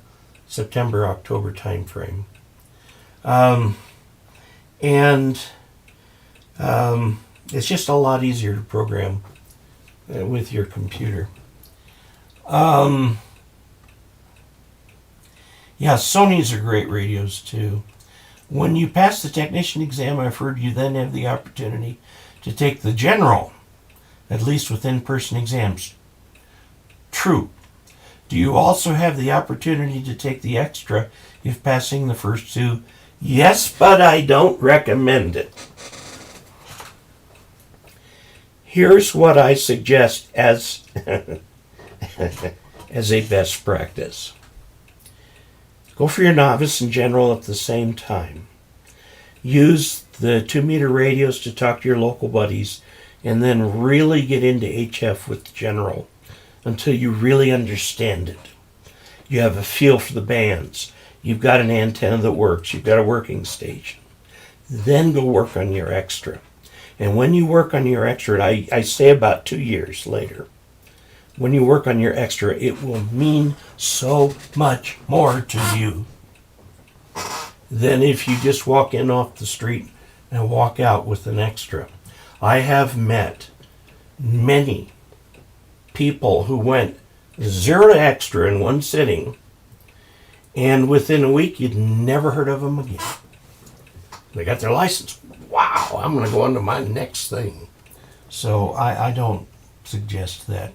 September-October time frame. It's just a lot easier to program with your computer. Yeah, Sony's are great radios too. When you pass the technician exam, I've heard you then have the opportunity to take the general, at least with in-person exams. True. Do you also have the opportunity to take the extra if passing the first two? Yes, but I don't recommend it. Here's what I suggest as as a best practice. Go for your novice and general at the same time. Use the 2-meter radios to talk to your local buddies, and then really get into HF with the general until you really understand it. You have a feel for the bands. You've got an antenna that works. You've got a working station. Then go work on your extra. And when you work on your extra, I say about 2 years later, when you work on your extra, it will mean so much more to you than if you just walk in off the street and walk out with an extra. I have met many people who went 0 to extra in one sitting, and within a week you'd never heard of them again. They got their license. Wow, I'm going to go on to my next thing. So I don't suggest that.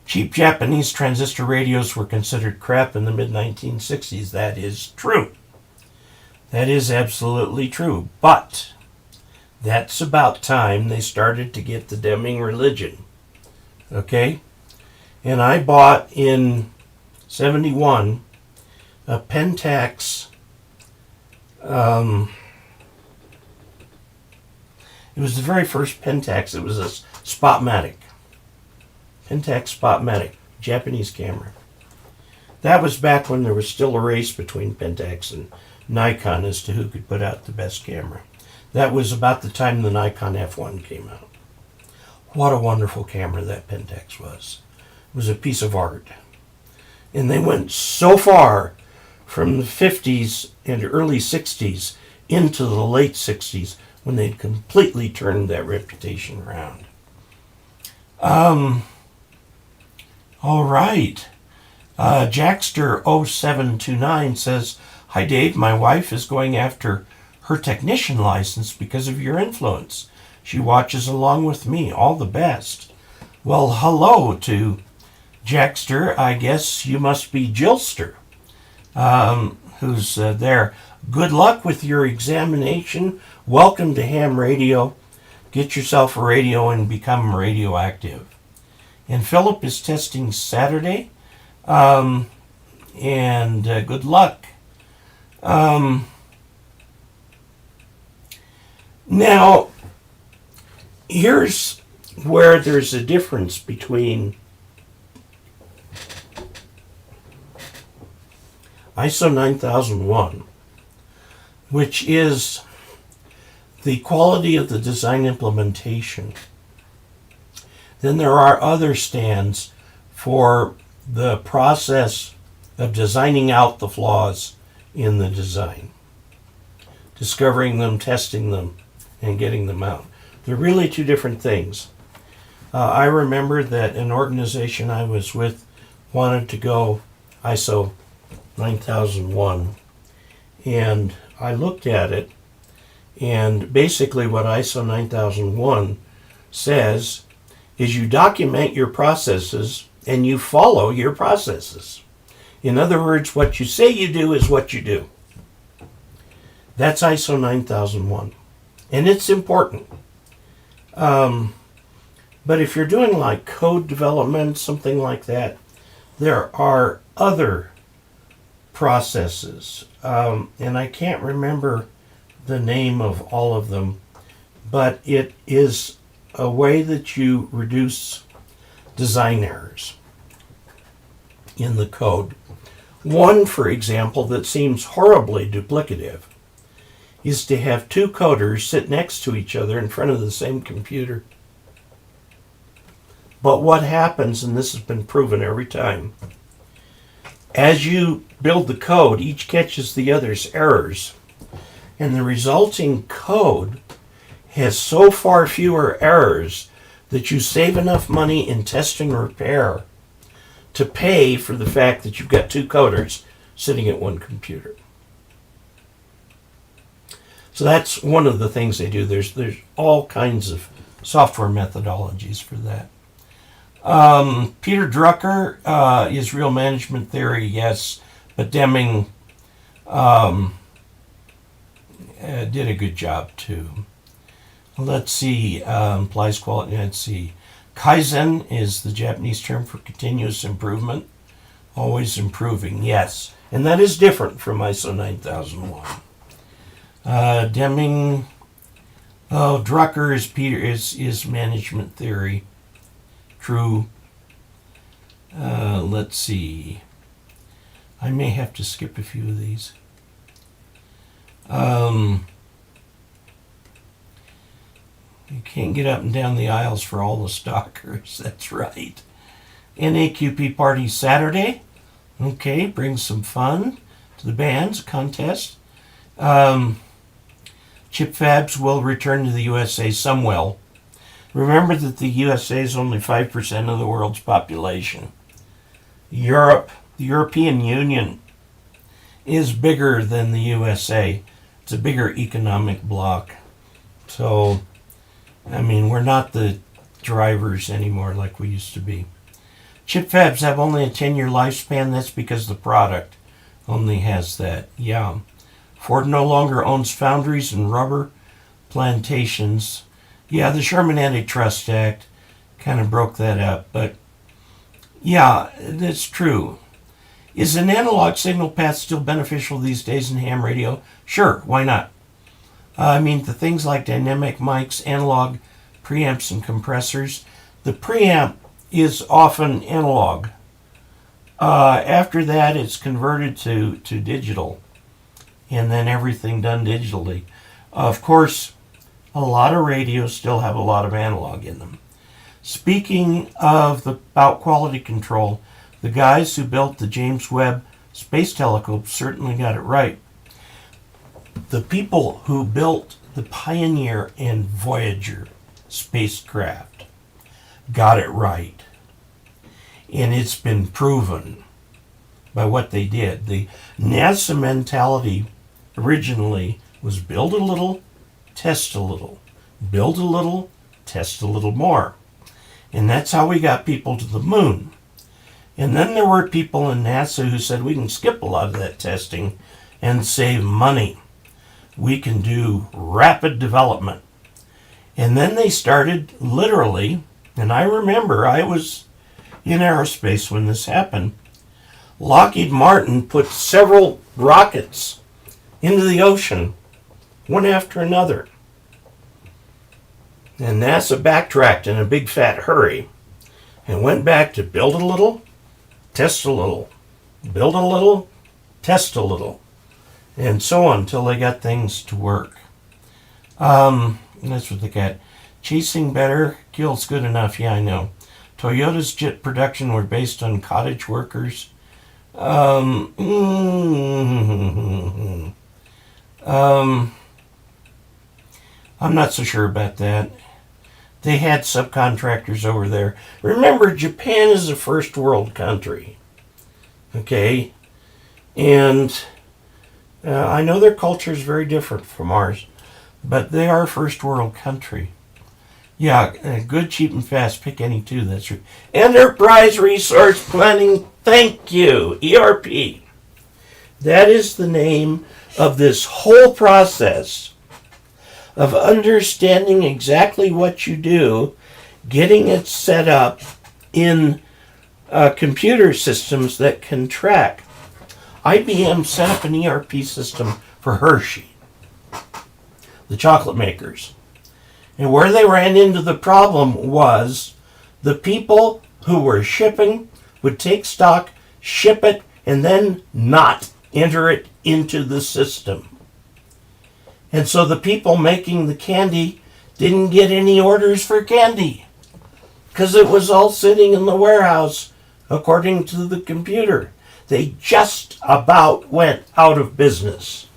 Cheap Japanese transistor radios were considered crap in the mid-1960s. That is true. That is absolutely true. But that's about time they started to get the Deming religion. Okay? And I bought in 71 a Pentax. It was the very first Pentax. It was a Spotmatic. Pentax Spotmatic, Japanese camera. That was back when there was still a race between Pentax and Nikon as to who could put out the best camera. That was about the time the Nikon F1 came out. What a wonderful camera that Pentax was. It was a piece of art. And they went so far from the 50s and early 60s into the late 60s when they'd completely turned that reputation around. All right. Jackster0729 says, "Hi Dave, my wife is going after her technician license because of your influence. She watches along with me. All the best." Well, hello to Jackster. I guess you must be Jillster, who's there. Good luck with your examination. Welcome to ham radio. Get yourself a radio and become radioactive. And Philip is testing Saturday. And good luck. Now, here's where there's a difference between ISO 9001, which is the quality of the design implementation. Then there are other stands for the process of designing out the flaws in the design, discovering them, testing them, and getting them out. They're really two different things. I remember that an organization I was with wanted to go ISO 9001, and I looked at it, and basically what ISO 9001 says is you document your processes and you follow your processes. In other words, what you say you do is what you do. That's ISO 9001. And it's important. But if you're doing like code development, something like that, there are other processes. And I can't remember the name of all of them, but it is a way that you reduce design errors in the code. One, for example, that seems horribly duplicative is to have two coders sit next to each other in front of the same computer. But what happens, and this has been proven every time, as you build the code, each catches the other's errors, and the resulting code has so far fewer errors that you save enough money in test and repair to pay for the fact that you've got two coders sitting at one computer. So that's one of the things they do. There's all kinds of software methodologies for that. Peter Drucker, Israel management theory, yes, but Deming did a good job too. Let's see, implies quality. Let's see. Kaizen is the Japanese term for continuous improvement. Always improving, yes. And that is different from ISO 9001. Deming, Drucker is is management theory. True. Let's see. I may have to skip a few of these. You can't get up and down the aisles for all the stalkers. That's right. NAQP party Saturday. Okay, bring some fun to the bands, contest. Chip fabs will return to the USA. Some will. Remember that the USA is only 5% of the world's population. Europe, the European Union, is bigger than the USA. It's a bigger economic bloc. So, I mean, we're not the drivers anymore like we used to be. Chip fabs have only a 10-year lifespan. That's because the product only has that. Yeah. Ford no longer owns foundries and rubber plantations. Yeah, the Sherman Antitrust Act kind of broke that up. But, yeah, that's true. Is an analog signal path still beneficial these days in ham radio? Sure, why not? I mean, the things like dynamic mics, analog preamps, and compressors. The preamp is often analog. After that, it's converted to digital. and then everything done digitally. Of course, a lot of radios still have a lot of analog in them. Speaking of about quality control, the guys who built the James Webb Space Telescope certainly got it right. The people who built the Pioneer and Voyager spacecraft got it right. And it's been proven by what they did. The NASA mentality originally was build a little, test a little. Build a little, test a little more. And that's how we got people to the moon. And then there were people in NASA who said we can skip a lot of that testing and save money. We can do rapid development. And then they started literally, and I remember I was in aerospace when this happened, Lockheed Martin put several rockets into the ocean, one after another. And NASA backtracked in a big fat hurry and went back to build a little, test a little, build a little, test a little, and so on until they got things to work. That's what they got. Chasing better kills good enough. Yeah, I know. Toyota's jet production were based on cottage workers. I'm not so sure about that. They had subcontractors over there. Remember, Japan is a first world country. Okay? And I know their culture is very different from ours, but they are a first world country. Yeah, good, cheap, and fast. Pick any two, that's true. Enterprise Resource Planning, thank you, ERP. That is the name of this whole process of understanding exactly what you do, getting it set up in computer systems that can track. IBM set up an ERP system for Hershey, the chocolate makers. And where they ran into the problem was the people who were shipping would take stock, ship it, and then not enter it into the system. And so the people making the candy didn't get any orders for candy because it was all sitting in the warehouse according to the computer. They just about went out of business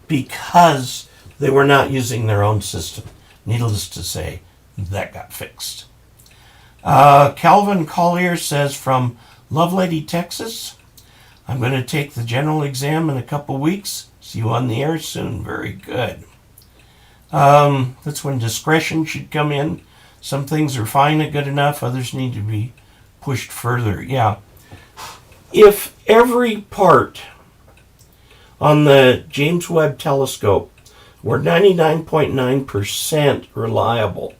because they were not using their own system. Needless to say, that got fixed. Calvin Collier says from Lovelady, Texas, I'm going to take the general exam in a couple weeks. See you on the air soon. Very good. That's when discretion should come in. Some things are fine and good enough. Others need to be pushed further. Yeah. If every part on the James Webb Telescope were 99.9% reliable,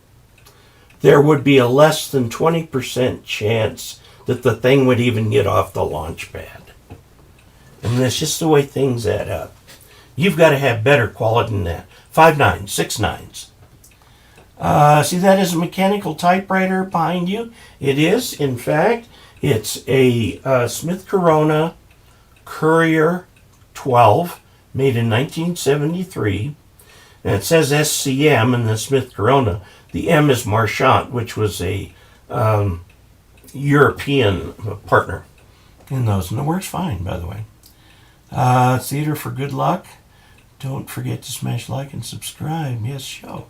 there would be a less than 20% chance that the thing would even get off the launch pad. And that's just the way things add up. You've got to have better quality than that. 5 9s, 6 9s. See that as a mechanical typewriter behind you? It is, in fact, it's a Smith Corona Courier 12 made in 1973. And it says SCM in the Smith Corona. The M is Marchant, which was a European partner in those. And it works fine, by the way. Theater for good luck. Don't forget to smash like and subscribe. Yes, show.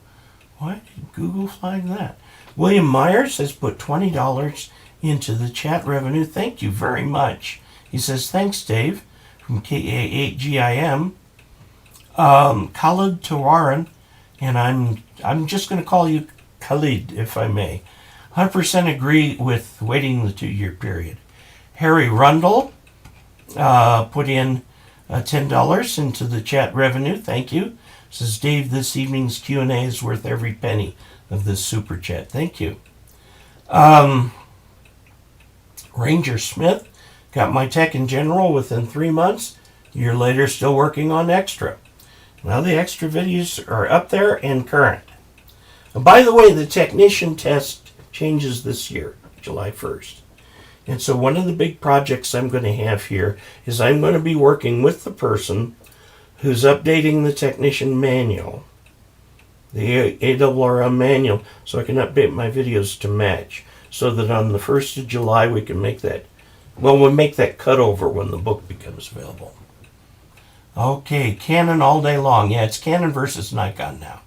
Why did Google find that? William Myers has put $20 into the chat revenue. Thank you very much. He says, thanks, Dave, from KE0OG. Khalid Tawaran, and I'm just going to call you Khalid, if I may. 100% agree with waiting the 2-year period. Harry Rundle put in $10 into the chat revenue. Thank you. Says, Dave, this evening's Q&A is worth every penny of this super chat. Thank you. Ranger Smith got my tech in general within 3 months. A year later, still working on extra. Well, the extra videos are up there and current. And by the way, the technician test changes this year, July 1st. And so one of the big projects I'm going to have here is I'm going to be working with the person who's updating the technician manual, the ARRM manual, so I can update my videos to match, so that on the 1st of July we can make that, well, we'll make that cutover when the book becomes available. Okay, Canon all day long. Yeah, it's Canon versus Nikon now.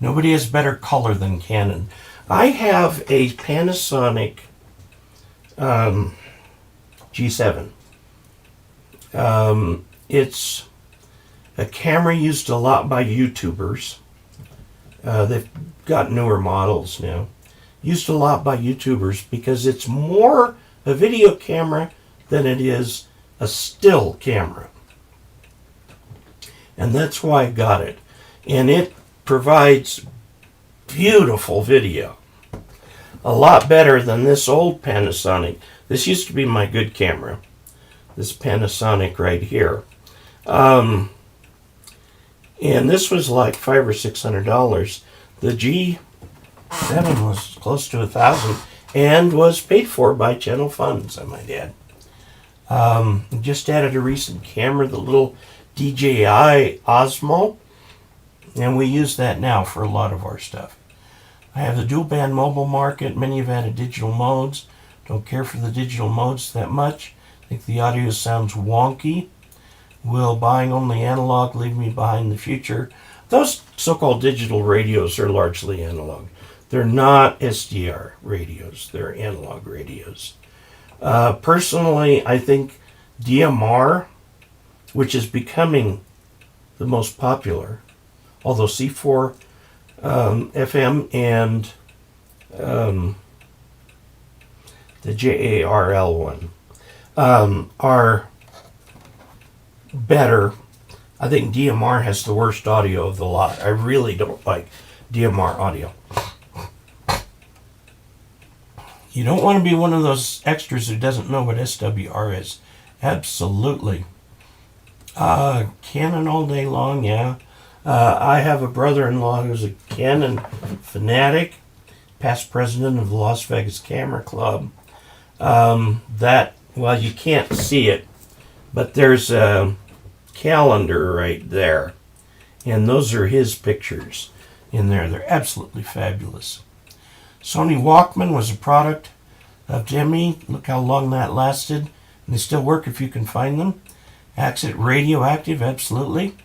Nobody has better color than Canon. I have a Panasonic G7. It's a camera used a lot by YouTubers. They've got newer models now. Used a lot by YouTubers because it's more a video camera than it is a still camera. And that's why I got it. And it provides beautiful video. A lot better than this old Panasonic. This used to be my good camera. This Panasonic right here. And this was like $500 or $600. The G7 was close to $1,000 and was paid for by channel funds, I might add. Just added a recent camera, the little DJI Osmo, and we use that now for a lot of our stuff. I have the dual band mobile market. Many have added digital modes. Don't care for the digital modes that much. Think the audio sounds wonky. Will buying only analog leave me behind the future? Those so-called digital radios are largely analog. They're not SDR radios. They're analog radios. Personally, I think DMR, which is becoming the most popular, although C4 FM and the JARL one are better. I think DMR has the worst audio of the lot. I really don't like DMR audio. You don't want to be one of those extras who doesn't know what SWR is. Absolutely. Canon all day long, yeah. I have a brother-in-law who's a Canon fanatic, past president of the Las Vegas Camera Club. Well, you can't see it, but there's a calendar right there, and those are his pictures in there. They're absolutely fabulous. Sony Walkman was a product of Demi. Look how long that lasted, and they still work if you can find them. Accent Radioactive, absolutely.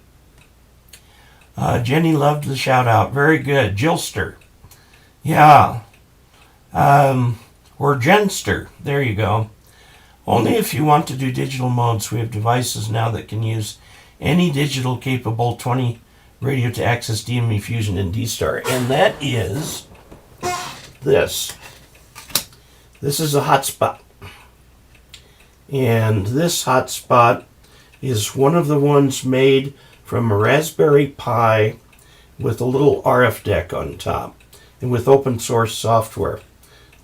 Jenny loved the shout out. Very good. Jillster. Yeah. Or Genster. There you go. Only if you want to do digital modes. We have devices now that can use any digital capable 20 radio to access DME Fusion and D-Star. And that is this. This is a hotspot. And this hotspot is one of the ones made from a Raspberry Pi with a little RF deck on top and with open source software.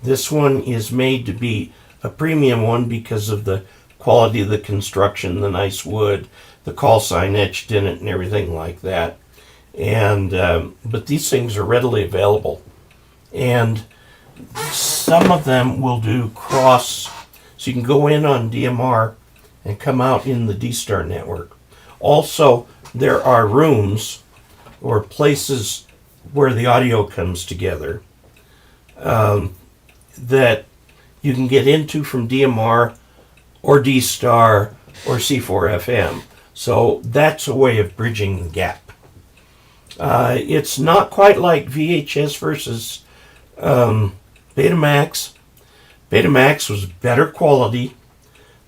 This one is made to be a premium one because of the quality of the construction, the nice wood, the call sign etched in it and everything like that. And but these things are readily available. And some of them will do cross, so you can go in on DMR and come out in the D-Star network. Also, there are rooms or places where the audio comes together that you can get into from DMR or D-Star or C4 FM. So that's a way of bridging the gap. It's not quite like VHS versus Betamax. Betamax was better quality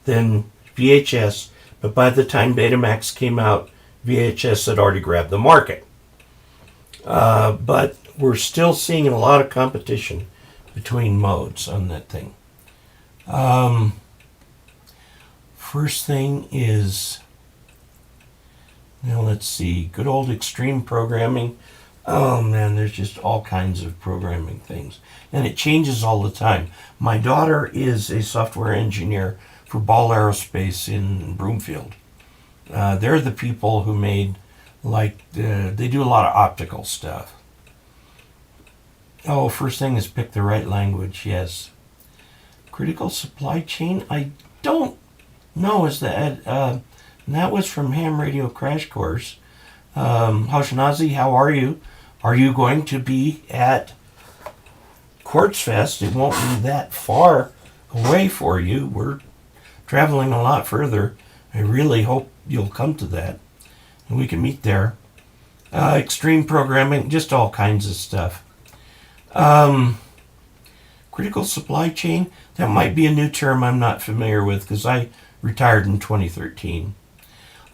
than VHS, but by the time Betamax came out, VHS had already grabbed the market. But we're still seeing a lot of competition between modes on that thing. First thing is, now let's see, good old extreme programming. Oh man, there's just all kinds of programming things. And it changes all the time. My daughter is a software engineer for Ball Aerospace in Broomfield. They're the people who made, they do a lot of optical stuff. Oh, first thing is pick the right language, yes. Critical supply chain, I don't know, is that And that was from Ham Radio Crash Course. Hoshinazi, how are you? Are you going to be at Quartz Fest? It won't be that far away for you. We're traveling a lot further. I really hope you'll come to that and we can meet there. Extreme programming, just all kinds of stuff. Critical supply chain, that might be a new term I'm not familiar with because I retired in 2013.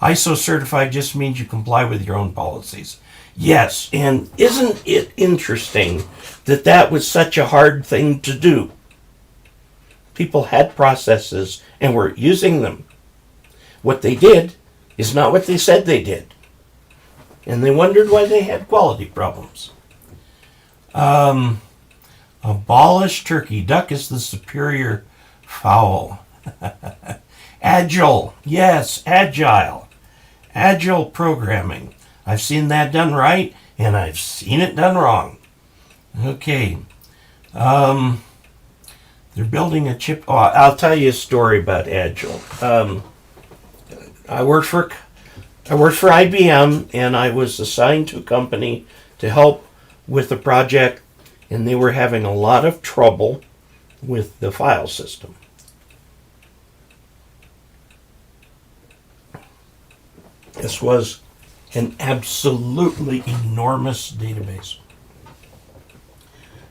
ISO certified just means you comply with your own policies. Yes, and isn't it interesting that that was such a hard thing to do? People had processes and were using them. What they did is not what they said they did. And they wondered why they had quality problems. Abolish turkey. Duck is the superior fowl. Agile. Yes, agile. Agile programming. I've seen that done right, and I've seen it done wrong. Okay. They're building a chip. Oh, I'll tell you a story about Agile. I worked for IBM, and I was assigned to a company to help with the project, and they were having a lot of trouble with the file system. This was an absolutely enormous database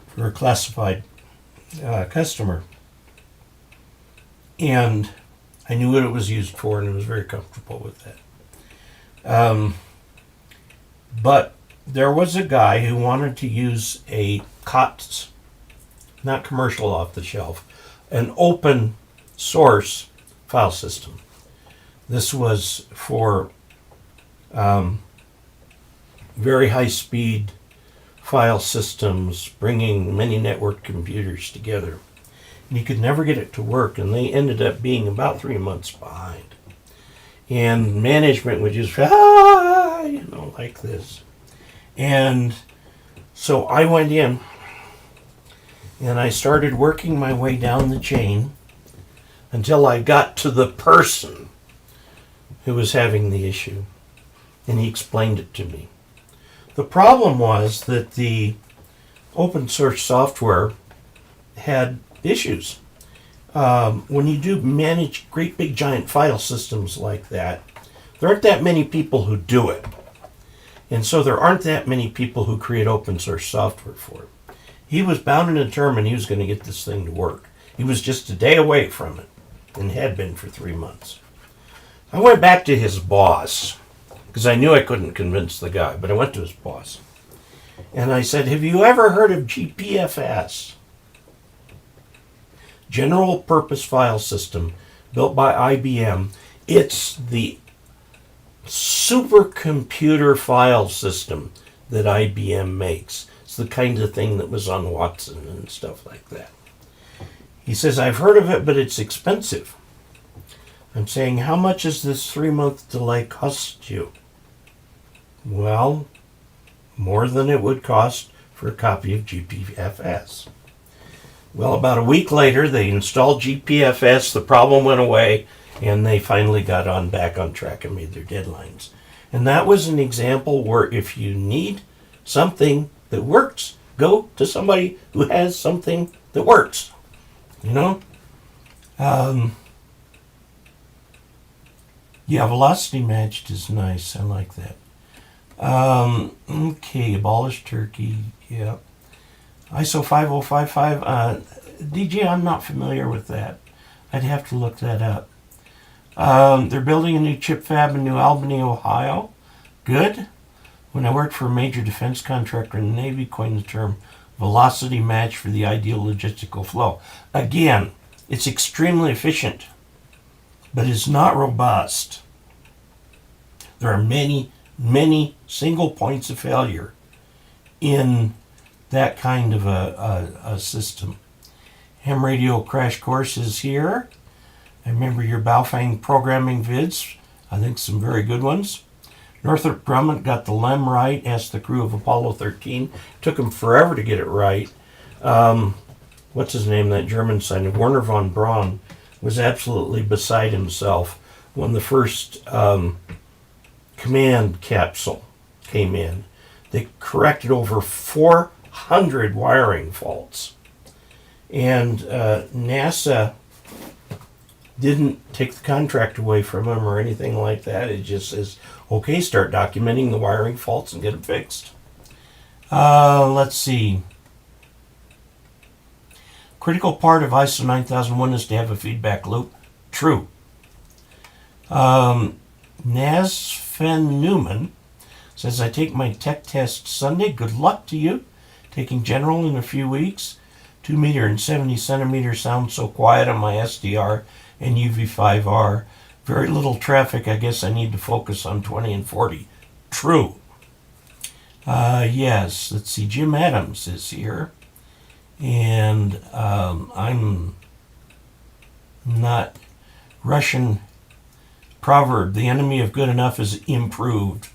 for a classified customer. And I knew what it was used for, and I was very comfortable with that. But there was a guy who wanted to use a COTS, not commercial off the shelf, an open source file system. This was for very high speed file systems, bringing many network computers together. And he could never get it to work, and they ended up being about 3 months behind. And management would just, like this. And so I went in, and I started working my way down the chain until I got to the person who was having the issue. And he explained it to me. The problem was that the open source software had issues. When you do manage great big giant file systems like that, there aren't that many people who do it. And so there aren't that many people who create open source software for it. He was bound and determined he was going to get this thing to work. He was just a day away from it and had been for 3 months. I went back to his boss because I knew I couldn't convince the guy, but I went to his boss. And I said, have you ever heard of GPFS? General Purpose File System, built by IBM. It's the supercomputer file system that IBM makes. It's the kind of thing that was on Watson and stuff like that. He says, I've heard of it, but it's expensive. I'm saying, how much does this 3-month delay cost you? Well, more than it would cost for a copy of GPFS. Well, about a week later, they installed GPFS, the problem went away, and they finally got back on track and made their deadlines. And that was an example where if you need something that works, go to somebody who has something that works. Yeah, velocity matched is nice. I like that. Okay, abolish turkey. Yeah. ISO 5055. DJ, I'm not familiar with that. I'd have to look that up. They're building a new chip fab in New Albany, Ohio. Good. When I worked for a major defense contractor in the Navy, coined the term velocity match for the ideal logistical flow. Again, it's extremely efficient, but it's not robust. There are many, many single points of failure in that kind of a system. Ham Radio Crash Course is here. I remember your Baofeng programming vids. I think some very good ones. Northrop Grumman got the LEM right, asked the crew of Apollo 13. Took him forever to get it right. What's his name, that German scientist? Werner von Braun was absolutely beside himself when the first command capsule came in. They corrected over 400 wiring faults. And NASA didn't take the contract away from them or anything like that. It just says, okay, start documenting the wiring faults and get them fixed. Let's see. Critical part of ISO 9001 is to have a feedback loop. True. Nasfen Newman says, I take my tech test Sunday. Good luck to you. Taking general in a few weeks. 2 meter and 70 centimeter sound so quiet on my SDR and UV5R. Very little traffic. I guess I need to focus on 20 and 40. True. Yes, let's see. Jim Adams is here. And I'm not Russian proverb. The enemy of good enough is improved.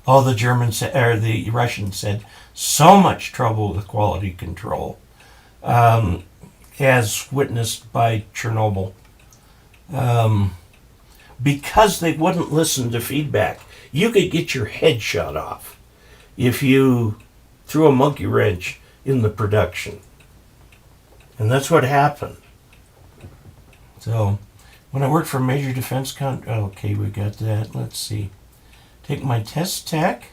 Oh, the Germans or the Russians said so much trouble with quality control, as witnessed by Chernobyl, because they wouldn't listen to feedback. You could get your head shot off if you threw a monkey wrench in the production, and that's what happened. So, when I worked for major defense okay, we got that. Let's see. Take my test tech.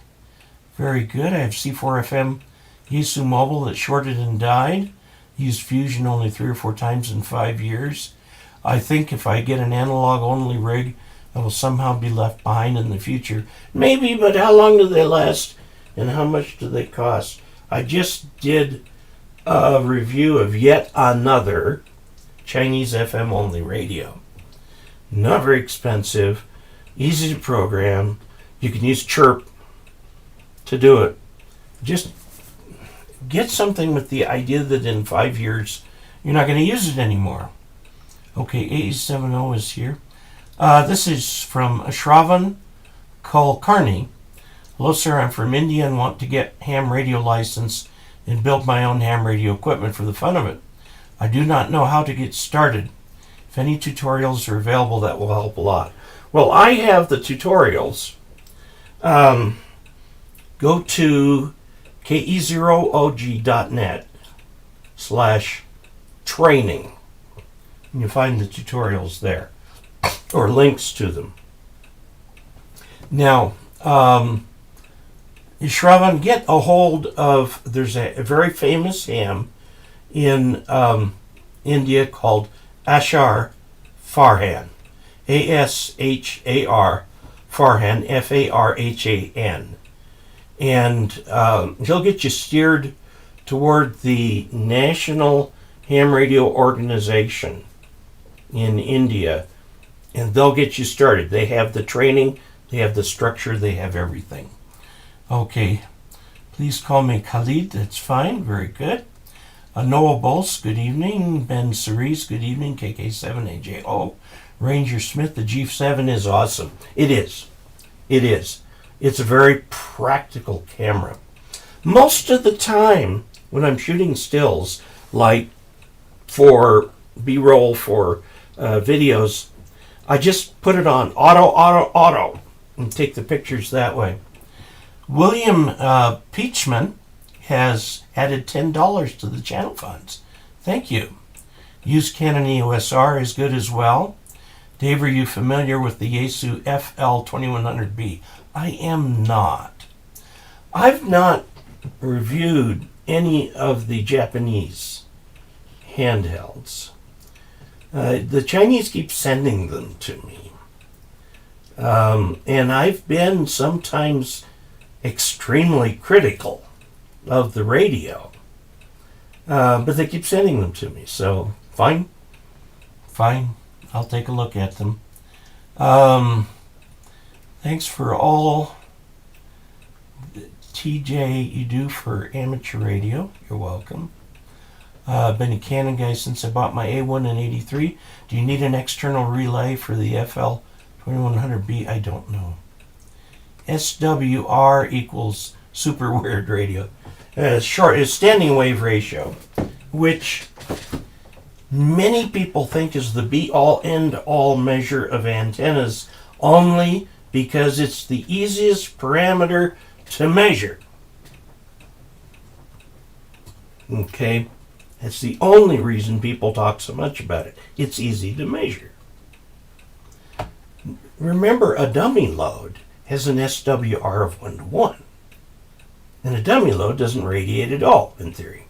Very good. I have C4FM Yaesu Mobile that shorted and died. Used Fusion only 3 or 4 times in 5 years. I think if I get an analog-only rig, I will somehow be left behind in the future. Maybe, but how long do they last? And how much do they cost? I just did a review of yet another Chinese FM-only radio. Not very expensive, easy to program. You can use Chirp to do it. Just get something with the idea that in 5 years you're not going to use it anymore. Okay, A70 is here. This is from Shravan Kulkarni. Hello, sir. I'm from India and want to get ham radio license and build my own ham radio equipment for the fun of it. I do not know how to get started. If any tutorials are available, that will help a lot. Well, I have the tutorials. Go to KE0OG.net/training. And you'll find the tutorials there, or links to them. Now, Shravan, get a hold of, there's a very famous ham in India called Ashar Farhan. ASHAR Farhan, FARHAN. And he'll get you steered toward the National Ham Radio Organization in India, and they'll get you started. They have the training, they have the structure, they have everything. Okay, please call me Khalid, that's fine, very good. Noah Bolts, good evening. Ben Cerise, good evening. KK7AJO. Ranger Smith, the G7 is awesome. It is. It is. It's a very practical camera. Most of the time, when I'm shooting stills, like for B-roll, for videos, I just put it on auto, and take the pictures that way. William Peachman has added $10 to the channel funds. Thank you. Use Canon EOS R is good as well. Dave, are you familiar with the Yaesu FL2100B? I am not. I've not reviewed any of the Japanese handhelds. The Chinese keep sending them to me. And I've been sometimes extremely critical of the radio. But they keep sending them to me, so fine. I'll take a look at them. Thanks for all TJ you do for amateur radio. You're welcome. Been a Canon guy since I bought my A1 in '83. Do you need an external relay for the FL2100B? I don't know. SWR equals super weird radio. Short is standing wave ratio, which many people think is the be-all, end-all measure of antennas only because it's the easiest parameter to measure. Okay? That's the only reason people talk so much about it. It's easy to measure. Remember, a dummy load has an SWR of 1 to 1. And a dummy load doesn't radiate at all, in theory.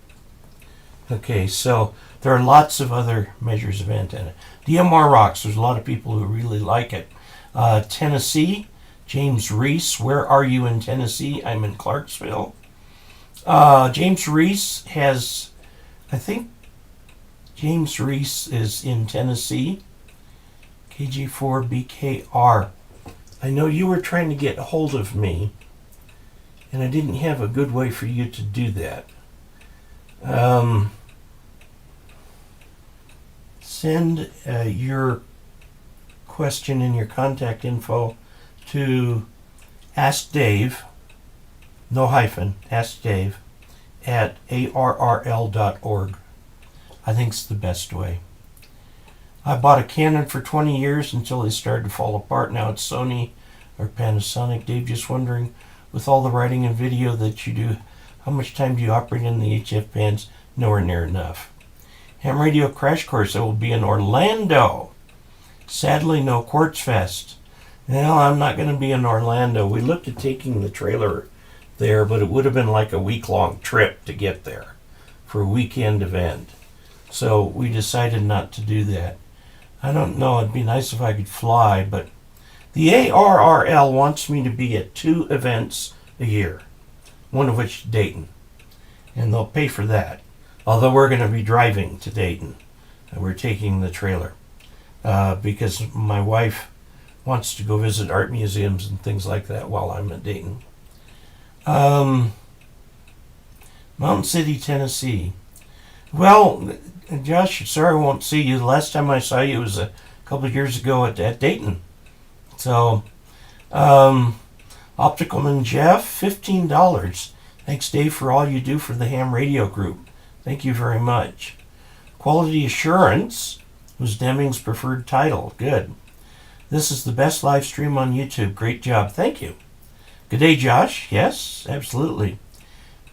Okay, so there are lots of other measures of antenna. DMR rocks, there's a lot of people who really like it. Tennessee, James Reese, where are you in Tennessee? I'm in Clarksville. James Reese has, I think James Reese is in Tennessee. KG4BKR. I know you were trying to get a hold of me, and I didn't have a good way for you to do that. Send your question and your contact info to Ask Dave, no hyphen, Ask Dave, at arrl.org. I think it's the best way. I bought a Canon for 20 years until they started to fall apart. Now it's Sony or Panasonic. Dave, just wondering, with all the writing and video that you do, how much time do you operate in the HF bands? Nowhere near enough. Ham Radio Crash Course, I will be in Orlando. Sadly, no Quartz Fest. Well, I'm not going to be in Orlando. We looked at taking the trailer there, but it would have been like a week-long trip to get there for a weekend event. So we decided not to do that. I don't know, it'd be nice if I could fly, but the ARRL wants me to be at 2 events a year, one of which is Dayton, and they'll pay for that. Although we're going to be driving to Dayton, and we're taking the trailer because my wife wants to go visit art museums and things like that while I'm at Dayton. Mountain City, Tennessee. Well, Josh, sorry I won't see you. The last time I saw you was a couple of years ago at Dayton. So, Opticalman Jeff, $15. Thanks, Dave, for all you do for the Ham Radio Group. Thank you very much. Quality Assurance was Deming's preferred title. Good. This is the best live stream on YouTube. Great job. Thank you. Good day, Josh. Yes, absolutely.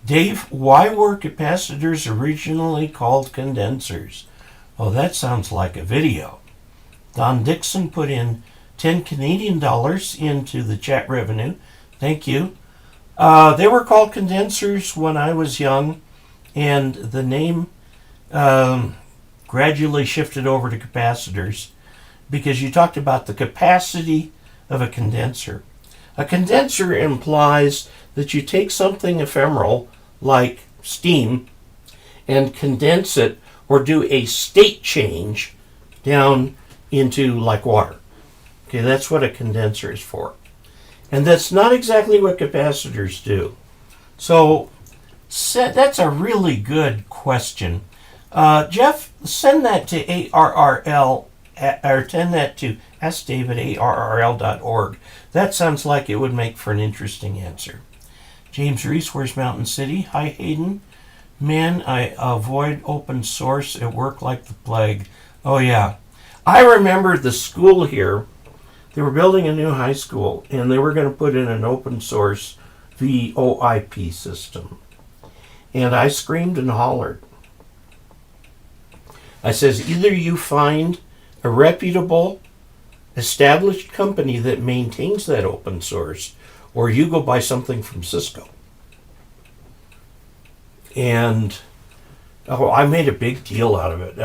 Dave, why were capacitors originally called condensers? Oh, that sounds like a video. Don Dixon put in 10 Canadian dollars into the chat revenue. Thank you. They were called condensers when I was young, and the name gradually shifted over to capacitors because you talked about the capacity of a condenser. A condenser implies that you take something ephemeral like steam and condense it or do a state change down into like water. Okay, that's what a condenser is for. And that's not exactly what capacitors do. So that's a really good question. Jeff, send that to ARRL, or send that to askdavid@arrl.org. That sounds like it would make for an interesting answer. James Reese, where's Mountain City? Hi, Hayden. Man, I avoid open source at work like the plague. Oh, yeah. I remember the school here. They were building a new high school, and they were going to put in an open source VoIP system. And I screamed and hollered. I says, either you find a reputable, established company that maintains that open source, or you go buy something from Cisco. And I made a big deal out of it.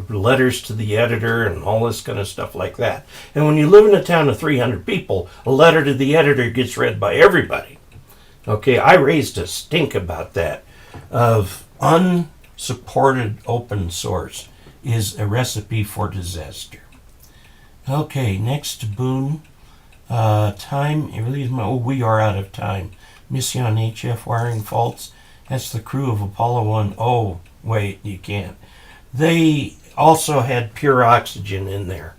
Letters to the editor and all this kind of stuff like that. And when you live in a town of 300 people, a letter to the editor gets read by everybody. Okay, I raised a stink about that. Of unsupported open source is a recipe for disaster. Okay, next to Boone. Time, we are out of time. Mission HF wiring faults. That's the crew of Apollo 1. Oh, wait, you can't. They also had pure oxygen in there,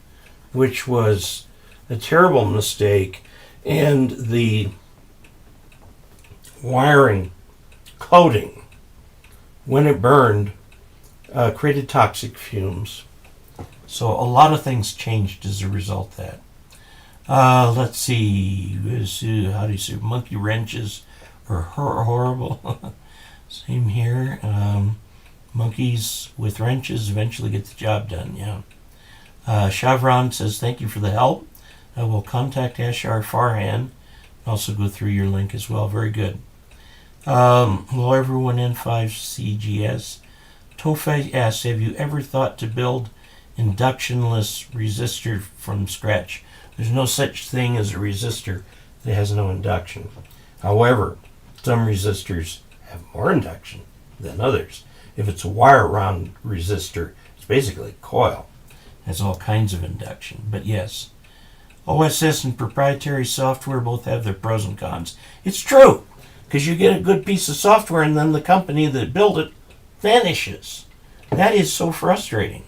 which was a terrible mistake. And the wiring coating, when it burned, created toxic fumes. So a lot of things changed as a result of that. Let's see. How do you say? Monkey wrenches are horrible. Same here. Monkeys with wrenches eventually get the job done. Yeah. Chevron says, thank you for the help. I will contact Ashar Farhan. Also go through your link as well. Very good. Hello everyone, N5CGS. Tofe asks, have you ever thought to build inductionless resistor from scratch? There's no such thing as a resistor that has no induction. However, some resistors have more induction than others. If it's a wire-wound resistor, it's basically a coil. It has all kinds of induction. But yes, OSS and proprietary software both have their pros and cons. It's true, because you get a good piece of software and then the company that built it vanishes. That is so frustrating.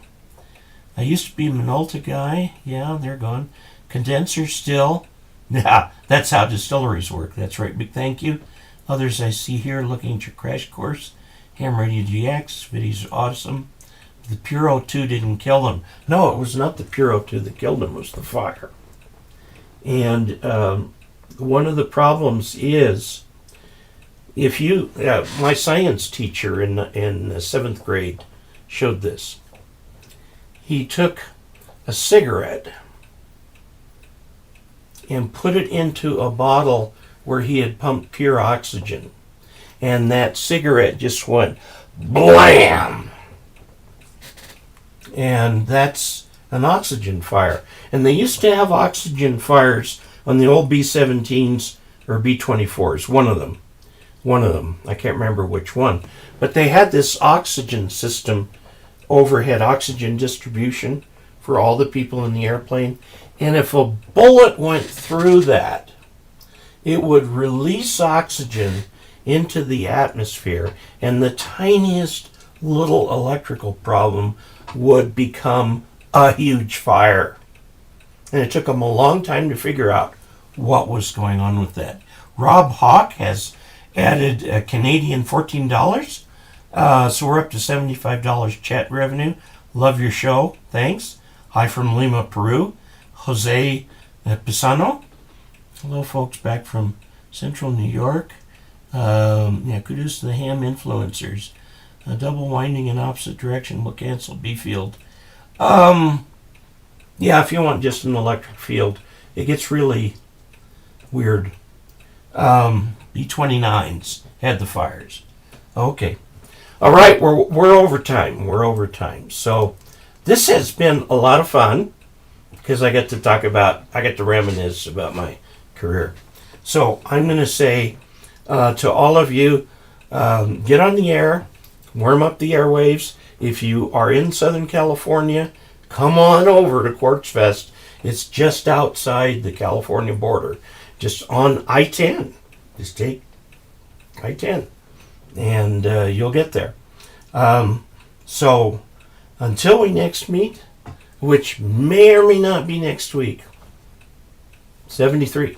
I used to be a Minolta guy. Yeah, they're gone. Condensers still. Yeah, that's how distilleries work. That's right. Big thank you. Others I see here looking at your crash course. Ham Radio GX. Videos are awesome. The Pure O2 didn't kill them. No, it was not the Pure O2 that killed them. It was the fire. And one of the problems is, if you, my science teacher in the 7th grade showed this. He took a cigarette and put it into a bottle where he had pumped pure oxygen. And that cigarette just went blam! And that's an oxygen fire. And they used to have oxygen fires on the old B-17s or B-24s, one of them. I can't remember which one. But they had this oxygen system, overhead oxygen distribution for all the people in the airplane. And if a bullet went through that, it would release oxygen into the atmosphere, and the tiniest little electrical problem would become a huge fire. And it took them a long time to figure out what was going on with that. Rob Hawk has added a Canadian $14. So we're up to $75 chat revenue. Love your show. Thanks. Hi from Lima, Peru. Jose Pisano. Hello, folks, back from Central New York. Kudos to the ham influencers. Double winding in opposite direction will cancel B field. If you want just an electric field, it gets really weird. B-29s had the fires. Okay. All right, we're over time. So this has been a lot of fun because I get to reminisce about my career. So I'm going to say to all of you, get on the air, warm up the airwaves. If you are in Southern California, come on over to Quartz Fest. It's just outside the California border, just on I-10. Just take I-10, and you'll get there. So until we next meet, which may or may not be next week, 73.